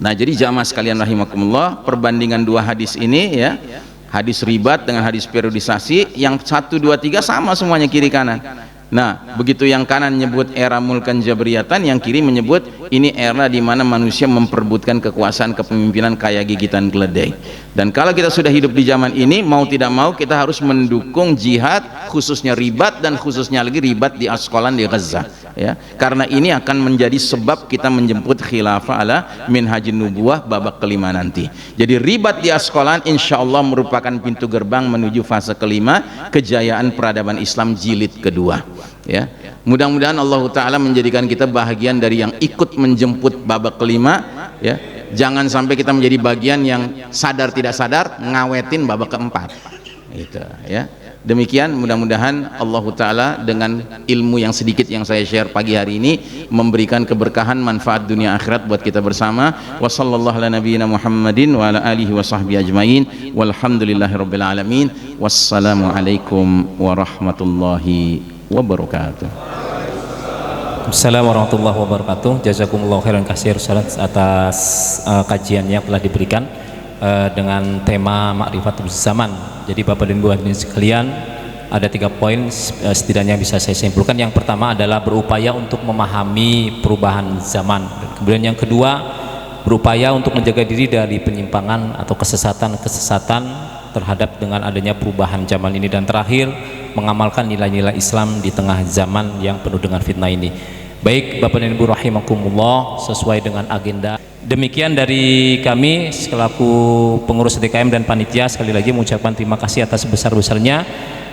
Nah, jadi jamaah sekalian rahimakumullah, perbandingan dua hadis ini, ya, hadis ribat dengan hadis periodisasi, yang 1, 2, 3 sama semuanya kiri kanan. Nah, begitu yang kanan menyebut era mulkan jabriyatan, yang kiri menyebut ini era di mana manusia memperebutkan kekuasaan kepemimpinan kayak gigitan keledai. Dan kalau kita sudah hidup di zaman ini, mau tidak mau kita harus mendukung jihad, khususnya ribat, dan khususnya lagi ribat di Asqalan di Gaza, ya. Karena ini akan menjadi sebab kita menjemput khilafah ala minhajin nubuwah babak kelima nanti. Jadi ribat di Asqalan insyaallah merupakan pintu gerbang menuju fase kelima, kejayaan peradaban Islam jilid kedua, ya. Mudah-mudahan Allah Ta'ala menjadikan kita bahagian dari yang ikut menjemput babak kelima, ya. Jangan sampai kita menjadi bagian yang sadar tidak sadar ngawetin babak keempat, gitu, ya. Demikian, mudah-mudahan Allah Ta'ala dengan ilmu yang sedikit yang saya share pagi hari ini memberikan keberkahan manfaat dunia akhirat buat kita bersama. Wa sallallahu ala nabiyyina Muhammadin wa ala alihi wa sahbihi ajmain walhamdulillahi rabbil alamin. Wassalamu alaikum warahmatullahi wabarakatuh. Assalamualaikum warahmatullahi wabarakatuh. Jazakumullah khairan katsir atas kajian yang telah diberikan dengan tema Ma'rifatul Zaman. Jadi Bapak dan Ibu hadirin sekalian, ada 3 poin setidaknya bisa saya simpulkan. Yang pertama adalah berupaya untuk memahami perubahan zaman. Kemudian yang kedua, berupaya untuk menjaga diri dari penyimpangan atau kesesatan-kesesatan terhadap dengan adanya perubahan zaman ini. Dan terakhir, mengamalkan nilai-nilai Islam di tengah zaman yang penuh dengan fitnah ini. Baik Bapak dan Ibu rahimakumullah, sesuai dengan agenda. Demikian dari kami selaku pengurus DKM dan panitia, sekali lagi mengucapkan terima kasih atas sebesar-besarnya.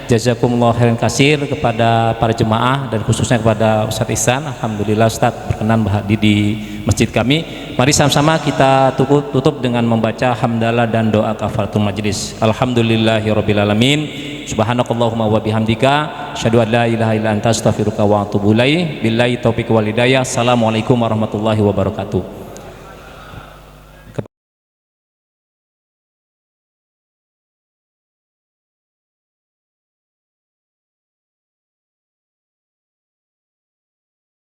Jazakumullah khairan katsir kepada para jemaah dan khususnya kepada Ustadz Ihsan. Alhamdulillah Ustadz berkenan hadir di masjid kami. Mari sama-sama kita tutup dengan membaca hamdalah dan doa kafaratul majlis. Alhamdulillahirabbil alamin. Subhanakallahumma wa bihamdika asyhadu an la ilaha illa anta astaghfiruka wa atubu ilaik. Billahi taufiq wal hidayah. Assalamualaikum warahmatullahi wabarakatuh.